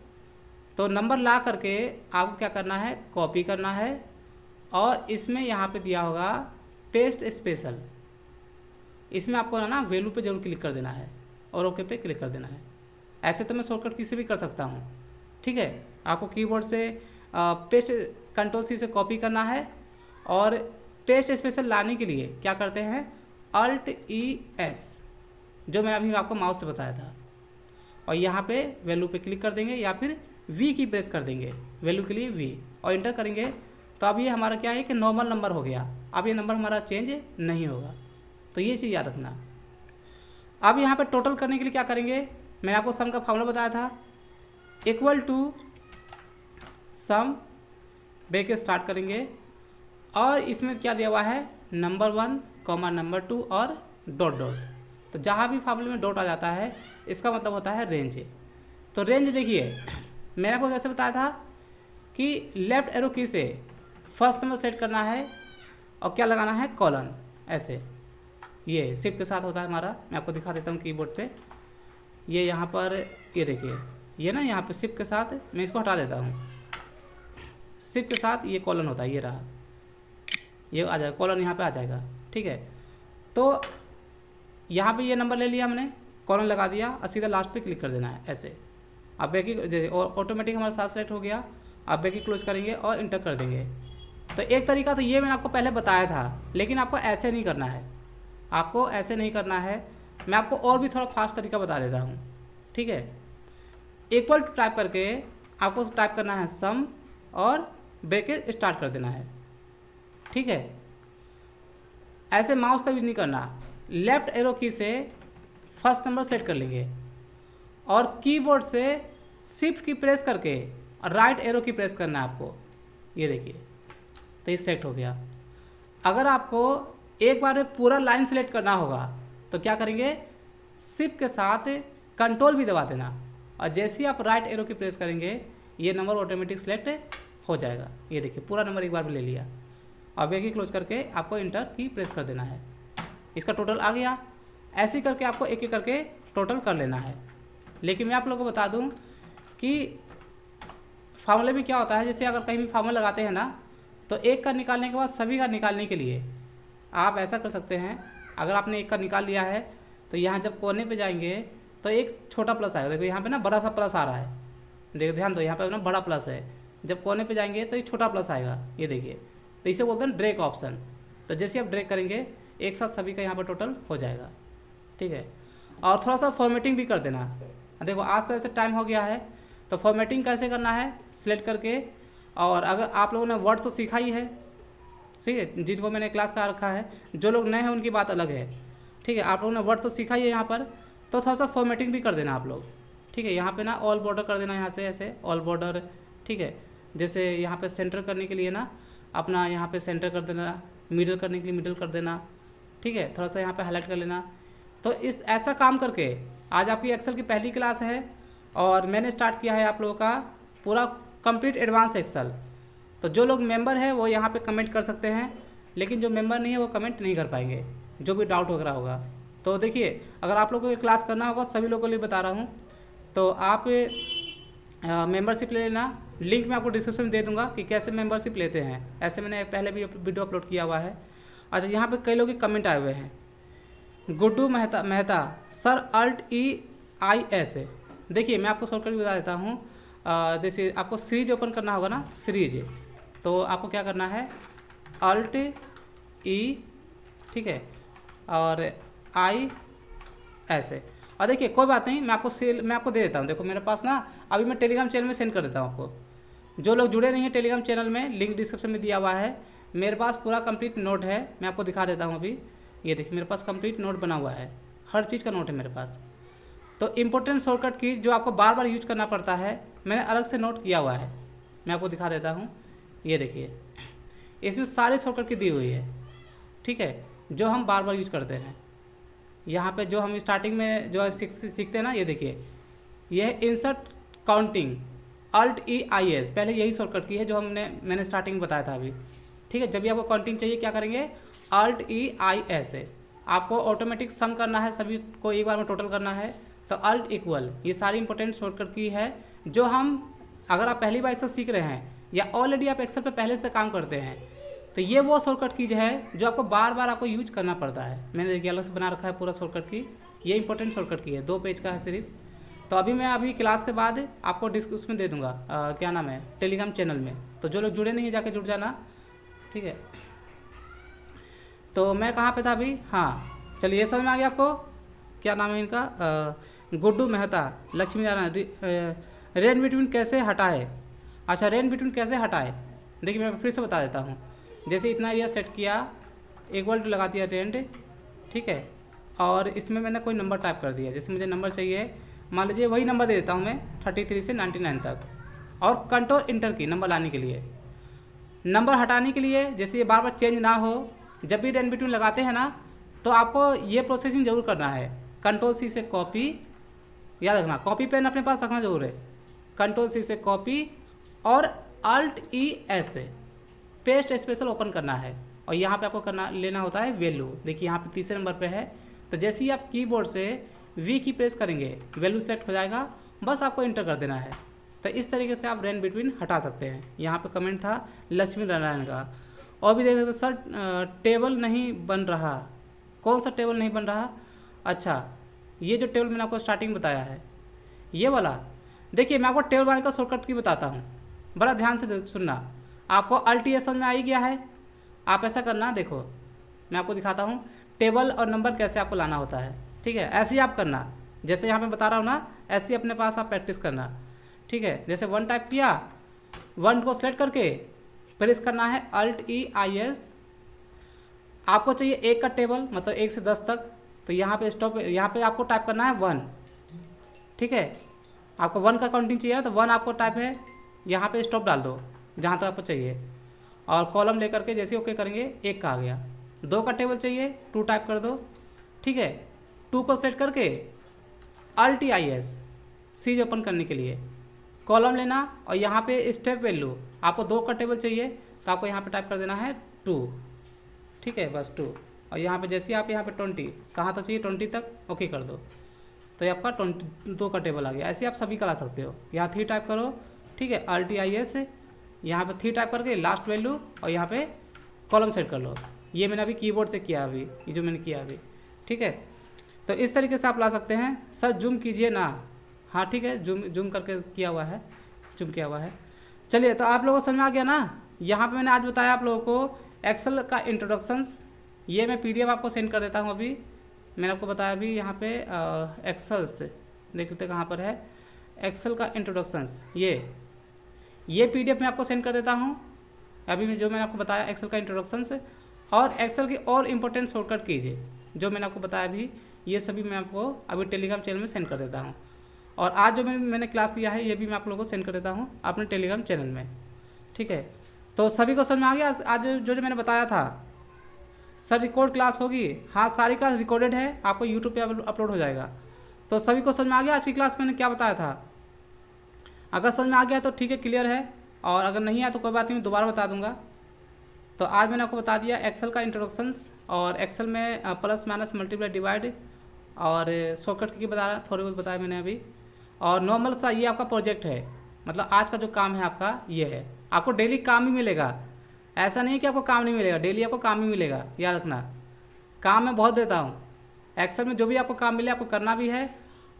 तो नंबर ला करके आपको क्या करना है, कॉपी करना है और इसमें यहाँ पे दिया होगा पेस्ट स्पेशल, इसमें आपको ना वैल्यू पे जरूर क्लिक कर देना है। और ओके पे क्लिक कर देना है। ऐसे तो मैं शॉर्टकट किसी भी कर सकता हूँ, ठीक है। आपको कीबोर्ड से पेस्ट कंट्रोल सी से कॉपी करना है और पेस्ट स्पेशल लाने के लिए क्या करते हैं, अल्ट ई एस, जो मैंने अभी आपको माउस से बताया था, और यहाँ पे वैल्यू पे क्लिक कर देंगे या फिर वी की प्रेस कर देंगे वैल्यू के लिए वी, और इंटर करेंगे तो अब ये हमारा क्या है कि नॉर्मल नंबर हो गया। अब ये नंबर हमारा चेंज नहीं होगा, तो ये चीज़ याद रखना। अब यहाँ पे टोटल करने के लिए क्या करेंगे, मैंने आपको सम का फॉर्मूला बताया था, equal to sum break start करेंगे और इसमें क्या दिया हुआ है, नंबर 1 कॉमा नंबर 2 और डॉट डॉट। तो जहाँ भी फॉर्मूले में डॉट आ जाता है इसका मतलब होता है रेंज। तो रेंज देखिए मैंने आपको कैसे बताया था कि लेफ्ट एरो की से फर्स्ट नंबर सेलेक्ट करना है और क्या लगाना है, कॉलन, ऐसे ये शिफ्ट के साथ होता है हमारा। मैं आपको दिखा देता हूँ कीबोर्ड पे, ये यहाँ पर ये देखिए, ये ना यहाँ पे शिफ्ट के साथ, मैं इसको हटा देता हूँ, शिफ्ट के साथ ये कॉलन होता है, ये रहा, ये आ जाएगा कॉलन, यहाँ पे आ जाएगा, ठीक है। तो यहाँ पे ये नंबर ले लिया हमने, कॉलन लगा दिया और सीधा लास्ट पे क्लिक कर देना है ऐसे। अब बैकी ऑटोमेटिक हमारा साथ सेलेक्ट हो गया। अब बैकी क्लोज करेंगे और इंटर कर देंगे। तो एक तरीका तो ये मैंने आपको पहले बताया था, लेकिन आपको ऐसे नहीं करना है, आपको ऐसे नहीं करना है। मैं आपको और भी थोड़ा फास्ट तरीका बता देता हूँ, ठीक है। इक्वल टू टाइप करके आपको टाइप करना है सम और ब्रैकेट स्टार्ट कर देना है, ठीक है। ऐसे माउस का यूज नहीं करना, लेफ्ट एरो की से फर्स्ट नंबर सेलेक्ट कर लेंगे और कीबोर्ड से शिफ्ट की प्रेस करके राइट एरो की प्रेस करना है आपको, ये देखिए, तो ये सेलेक्ट हो गया। अगर आपको एक बार में पूरा लाइन सेलेक्ट करना होगा तो क्या करेंगे, शिफ्ट के साथ कंट्रोल भी दबा देना और जैसे ही आप राइट एरो की प्रेस करेंगे ये नंबर ऑटोमेटिक सेलेक्ट हो जाएगा। ये देखिए पूरा नंबर एक बार में ले लिया। अब एक ही क्लोज करके आपको इंटर की प्रेस कर देना है, इसका टोटल आ गया। ऐसे ही करके आपको एक एक करके टोटल कर लेना है। लेकिन मैं आप लोगों को बता दूं कि फार्मूले में क्या होता है, जैसे अगर कहीं भी फार्मूला लगाते हैं ना, तो एक का निकालने के बाद सभी का निकालने के लिए आप ऐसा कर सकते हैं। अगर आपने एक का निकाल लिया है तो यहाँ जब कोने पे जाएंगे तो एक छोटा प्लस आएगा, देखो यहाँ पे ना बड़ा सा प्लस आ रहा है, देखो ध्यान दो, यहाँ पे ना बड़ा प्लस है, जब कोने पे जाएंगे तो एक छोटा प्लस आएगा, ये देखिए, तो इसे बोलते हैं ड्रैग ऑप्शन। तो जैसे आप ड्रैग करेंगे एक साथ सभी का यहाँ पर टोटल हो जाएगा, ठीक है। और थोड़ा सा फॉर्मेटिंग भी कर देना। देखो आज तो ऐसे टाइम हो गया है, तो फॉर्मेटिंग कैसे करना है, सिलेक्ट करके, और अगर आप लोगों ने वर्ड तो सीखा ही है, ठीक है, जिनको मैंने क्लास का रखा है, जो लोग नए हैं उनकी बात अलग है, ठीक है। आप लोगों ने वर्ड तो सीखा ही है यहाँ पर, तो थोड़ा सा फॉर्मेटिंग भी कर देना आप लोग, ठीक है। यहाँ पे ना ऑल बॉर्डर कर देना, यहाँ से ऐसे ऑल बॉर्डर, ठीक है। जैसे यहाँ पे सेंटर करने के लिए ना अपना यहाँ पे सेंटर कर देना, मिडल करने के लिए मिडल कर देना, ठीक है। थोड़ा सा यहाँ पे हाईलाइट कर लेना। तो इस ऐसा काम करके आज आपकी एक्सेल की पहली क्लास है और मैंने स्टार्ट किया है आप लोगों का पूरा कंप्लीट एडवांस एक्सेल। तो जो लोग मेंबर हैं वो यहाँ पे कमेंट कर सकते हैं, लेकिन जो मेंबर नहीं है वो कमेंट नहीं कर पाएंगे, जो भी डाउट वगैरह होगा। तो देखिए अगर आप लोगों को क्लास करना होगा, सभी लोगों के लिए बता रहा हूँ, तो आप मेंबरशिप ले लेना। लिंक मैं आपको डिस्क्रिप्शन में दे दूंगा कि कैसे मेंबरशिप लेते हैं, ऐसे मैंने पहले भी वीडियो अपलोड किया हुआ है। अच्छा, यहाँ पे कई लोग के कमेंट आए हुए हैं। Guddu Mehta sir ALT-EIS। देखिए मैं आपको शॉर्टकट बता देता हूँ। जैसे आपको सीरीज ओपन करना होगा ना, सीरीज, तो आपको क्या करना है, ALT-E, ठीक है, और IS। और देखिए कोई बात नहीं, मैं आपको दे देता हूँ। देखो मेरे पास ना अभी मैं टेलीग्राम चैनल में सेंड कर देता हूँ आपको। जो लोग जुड़े नहीं हैं टेलीग्राम चैनल में, लिंक डिस्क्रिप्शन में दिया हुआ है। मेरे पास पूरा कंप्लीट नोट है, मैं आपको दिखा देता हूँ अभी। ये देखिए मेरे पास कंप्लीट नोट बना हुआ है, हर चीज़ का नोट है मेरे पास। तो इम्पोर्टेंट शॉर्टकट की जो आपको बार बार यूज करना पड़ता है, मैंने अलग से नोट किया हुआ है, मैं आपको दिखा देता हूँ। ये देखिए इसमें सारी शॉर्टकट की दी हुई है, ठीक है, जो हम बार बार यूज करते हैं। यहाँ पे जो हम स्टार्टिंग में जो सीखते हैं ना, ये देखिए, यह इंसर्ट काउंटिंग ALT-EIS, पहले यही शॉर्टकट की है जो मैंने स्टार्टिंग में बताया था अभी, ठीक है। जब भी आपको काउंटिंग चाहिए क्या करेंगे, ALT-EIS। आपको ऑटोमेटिक सम करना है, सभी को एक बार में टोटल करना है, तो ALT इक्वल, ये सारी इंपॉर्टेंट शॉर्टकट की है जो हम, अगर आप पहली बार एक्सेल सीख रहे हैं या ऑलरेडी आप एक्सेल पे पहले से काम करते हैं, तो ये वो शॉर्टकट की है जो आपको बार बार आपको यूज करना पड़ता है। मैंने देखिए अलग से बना रखा है पूरा शॉर्टकट की, ये इंपॉर्टेंट शॉर्टकट की है, 2 पेज का है सिर्फ। तो अभी क्लास के बाद आपको उसमें दे दूंगा क्या नाम है, टेलीग्राम चैनल में। तो जो लोग जुड़े नहीं है जाके जुड़ जाना, ठीक है। तो मैं कहाँ पे था अभी, हाँ चलिए ये समझ में आ गया आपको, क्या नाम है इनका, गुड्डू मेहता, लक्ष्मी नारायण, रेन बिटवीन कैसे हटाए। अच्छा, रेन बिटवीन कैसे हटाए, देखिए मैं फिर से बता देता हूँ। जैसे इतना एरिया सेलेक्ट किया, इक्वल टू लगा दिया रेंट, ठीक है, और इसमें मैंने कोई नंबर टाइप कर दिया। जैसे मुझे नंबर चाहिए, मान लीजिए वही नंबर दे देता हूँ मैं 33 से 99 तक, और कंट्रोल इंटर की नंबर लाने के लिए। नंबर हटाने के लिए जैसे ये बार बार चेंज ना हो, जब भी रेन बिटवीन लगाते हैं ना, तो आपको ये प्रोसेसिंग जरूर करना है। कंट्रोल सी से कॉपी, याद रखना कॉपी पेन अपने पास रखना जरूर है। कंट्रोल सी से कॉपी और अल्ट ई एस से पेस्ट स्पेशल ओपन करना है, और यहाँ पे आपको लेना होता है वैल्यू। देखिए यहाँ पे तीसरे नंबर पे है, तो जैसे ही आप कीबोर्ड से वी की प्रेस करेंगे वैल्यू सेलेक्ट हो जाएगा, बस आपको इंटर कर देना है। तो इस तरीके से आप रेन बिटवीन हटा सकते हैं। यहाँ पे कमेंट था लक्ष्मी नारायण का। और भी देख सकते सर टेबल नहीं बन रहा, कौन सा टेबल नहीं बन रहा। अच्छा, ये जो टेबल मैंने आपको स्टार्टिंग बताया है ये वाला, देखिए मैं आपको टेबल बनाने का शॉर्टकट की बताता हूँ, बड़ा ध्यान से सुनना। आपको अल्टीएशन में आ ही गया है, आप ऐसा करना, देखो मैं आपको दिखाता हूँ टेबल और नंबर कैसे आपको लाना होता है, ठीक है। ऐसे ही आप करना, जैसे यहाँ पे बता रहा हूँ ना, ऐसे ही अपने पास आप प्रैक्टिस करना, ठीक है। जैसे 1 टाइप किया, 1 को सेलेक्ट करके प्रेस करना है अल्ट ई आई एस। आपको चाहिए 1 का टेबल, मतलब 1 से 10 तक, तो यहाँ पे स्टॉप, यहाँ पे आपको टाइप करना है 1, ठीक है। आपको 1 का काउंटिंग चाहिए ना, तो 1 आपको टाइप है, यहाँ पे स्टॉप डाल दो जहाँ तक आपको चाहिए, और कॉलम लेकर के जैसे ओके करेंगे 1 का आ गया। 2 का टेबल चाहिए, 2 टाइप कर दो, ठीक है। 2 को सेलेक्ट करके अल्ट आई एस सीज ओपन करने के लिए कॉलम लेना, और यहाँ पे स्टेप वैल्यू आपको 2 का टेबल चाहिए, तो आपको यहाँ पे टाइप कर देना है 2, ठीक है, बस 2। और यहाँ पे जैसे आप यहाँ पे 20 कहाँ तक चाहिए, 20 तक ओके कर दो, तो ये आपका 2 का टेबल आ गया। ऐसे आप सभी करा सकते हो। यहाँ 3 टाइप करो, ठीक है, अल्ट आई एस, यहाँ पे 3 टाइप करके लास्ट वैल्यू, और यहाँ पे कॉलम सेट कर लो। ये मैंने अभी कीबोर्ड से किया, अभी ये जो मैंने किया अभी, ठीक है। तो इस तरीके से आप ला सकते हैं। सर जूम कीजिए ना, हाँ ठीक है, जूम करके किया हुआ है, जूम किया हुआ है। चलिए, तो आप लोगों को समझ में आ गया ना। यहाँ पे मैंने आज बताया आप लोगों को एक्सेल का इंट्रोडक्शंस, ये मैं पीडीएफ आपको सेंड कर देता हूँ। अभी मैंने आपको बताया, अभी यहाँ पे एक्सेल से देख लेते कहाँ पर है, एक्सेल का इंट्रोडक्शंस, ये पीडीएफ मैं आपको सेंड कर देता हूँ। अभी जो मैंने आपको बताया एक्सेल का इंट्रोडक्शंस, और एक्सेल की और इम्पोर्टेंट शॉर्टकट कीजिए जो मैंने आपको बताया अभी, ये सभी मैं आपको अभी टेलीग्राम चैनल में सेंड कर देता हूँ। और आज जो मैंने क्लास लिया है ये भी मैं आप लोगों को सेंड कर देता हूँ अपने टेलीग्राम चैनल में, ठीक है। तो सभी को समझ में आ गया आज जो मैंने बताया था। सर रिकॉर्ड क्लास होगी, हाँ सारी क्लास रिकॉर्डेड है, आपको यूट्यूब पे अपलोड हो जाएगा। तो सभी को समझ में आ गया आज की क्लास मैंने क्या बताया था। अगर समझ में आ गया तो ठीक है, क्लियर है, और अगर नहीं आया तो कोई बात नहीं, मैं दोबारा बता दूंगा। तो आज मैंने आपको बता दिया एक्सेल का इंट्रोडक्शंस, और एक्सेल में प्लस माइनस मल्टीप्लाई डिवाइड और शॉर्टकट की बता थोड़ी बहुत बताया मैंने अभी। और नॉर्मल सा ये आपका प्रोजेक्ट है, मतलब आज का जो काम है आपका ये है। आपको डेली काम ही मिलेगा, ऐसा नहीं कि आपको काम नहीं मिलेगा, डेली आपको काम ही मिलेगा, याद रखना। काम मैं बहुत देता हूँ एक्सेल में, जो भी आपको काम मिले आपको करना भी है।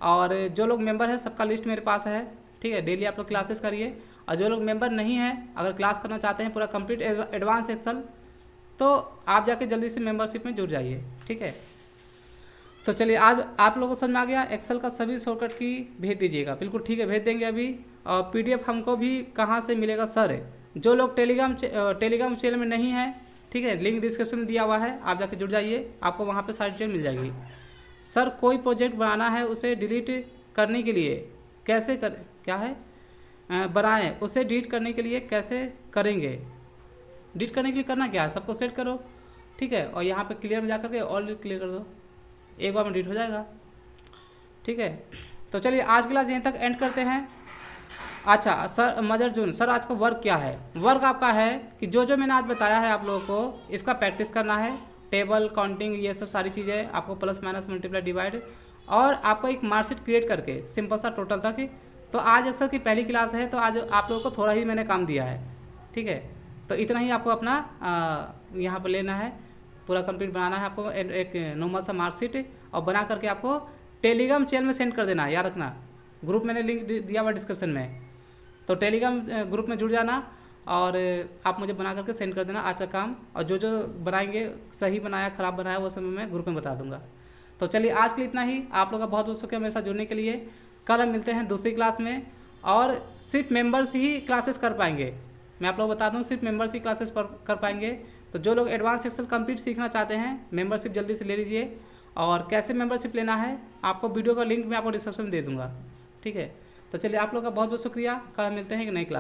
और जो लोग मेंबर है सबका लिस्ट मेरे पास है, ठीक है। डेली आप लोग क्लासेस करिए, और जो लोग मेंबर नहीं हैं अगर क्लास करना चाहते हैं पूरा कंप्लीट एडवांस एक्सेल, तो आप जाके जल्दी से मेंबरशिप में जुड़ जाइए, ठीक है। तो चलिए, आज आप लोगों को समझ में आ गया एक्सेल का सभी शॉर्टकट की भेज दीजिएगा, बिल्कुल ठीक है, भेज देंगे अभी। और पीडीएफ हमको भी कहाँ से मिलेगा सर, जो लोग टेलीग्राम चैनल में नहीं है, ठीक है, लिंक डिस्क्रिप्शन में दिया हुआ है, आप जाके जुड़ जाइए, आपको वहाँ पे सारी डिटेल मिल जाएगी। सर कोई प्रोजेक्ट बनाना है, उसे डिलीट करने के लिए कैसे बनाएं, उसे डिलीट करने के लिए कैसे करेंगे। डिलीट करने के लिए करना क्या है, सबको सेलेक्ट करो, ठीक है, और यहाँ पे क्लियर में जा करके ऑल क्लियर कर दो, एक बार में डिलीट हो जाएगा, ठीक है। तो चलिए आज क्लास यहीं तक एंड करते हैं। अच्छा सर मजरजून सर, आज का वर्क क्या है। वर्क आपका है कि जो मैंने आज बताया है आप लोगों को इसका प्रैक्टिस करना है, टेबल काउंटिंग ये सब सारी चीज़ें आपको, प्लस माइनस मल्टीप्लाई डिवाइड, और आपको एक मार्कशीट क्रिएट करके सिंपल सा टोटल तक। तो आज एक्सेल की पहली क्लास है, तो आज आप लोगों को थोड़ा ही मैंने काम दिया है, ठीक है। तो इतना ही आपको अपना यहाँ पर लेना है, पूरा कंप्लीट बनाना है आपको, एक नॉर्मल सा मार्कशीट, और बना करके आपको टेलीग्राम चैनल में सेंड कर देना है, याद रखना। ग्रुप मैंने लिंक दिया हुआ डिस्क्रिप्शन में, तो टेलीग्राम ग्रुप में जुड़ जाना और आप मुझे बना करके सेंड कर देना आज का काम। और जो जो बनाएंगे, सही बनाया ख़राब बनाया, वो सब मैं ग्रुप में बता दूंगा। तो चलिए आज के लिए इतना ही। आप लोग का बहुत बहुत शुक्रिया मेरे साथ जुड़ने के लिए। कल हम मिलते हैं दूसरी क्लास में, और सिर्फ मेंबर्स ही क्लासेस कर पाएंगे। मैं आप लोग बता दूं, सिर्फ मेंबर्स ही क्लासेस कर पाएंगे। तो जो लोग एडवांस एक्सेल कंप्लीट सीखना चाहते हैं, मेंबरशिप जल्दी से ले लीजिए। और कैसे मेंबरशिप लेना है, आपको वीडियो का लिंक मैं आपको डिस्क्रिप्शन में दे दूँगा, ठीक है। तो चलिए आप लोग का बहुत बहुत शुक्रिया। कल मिलते हैं एक नई क्लास।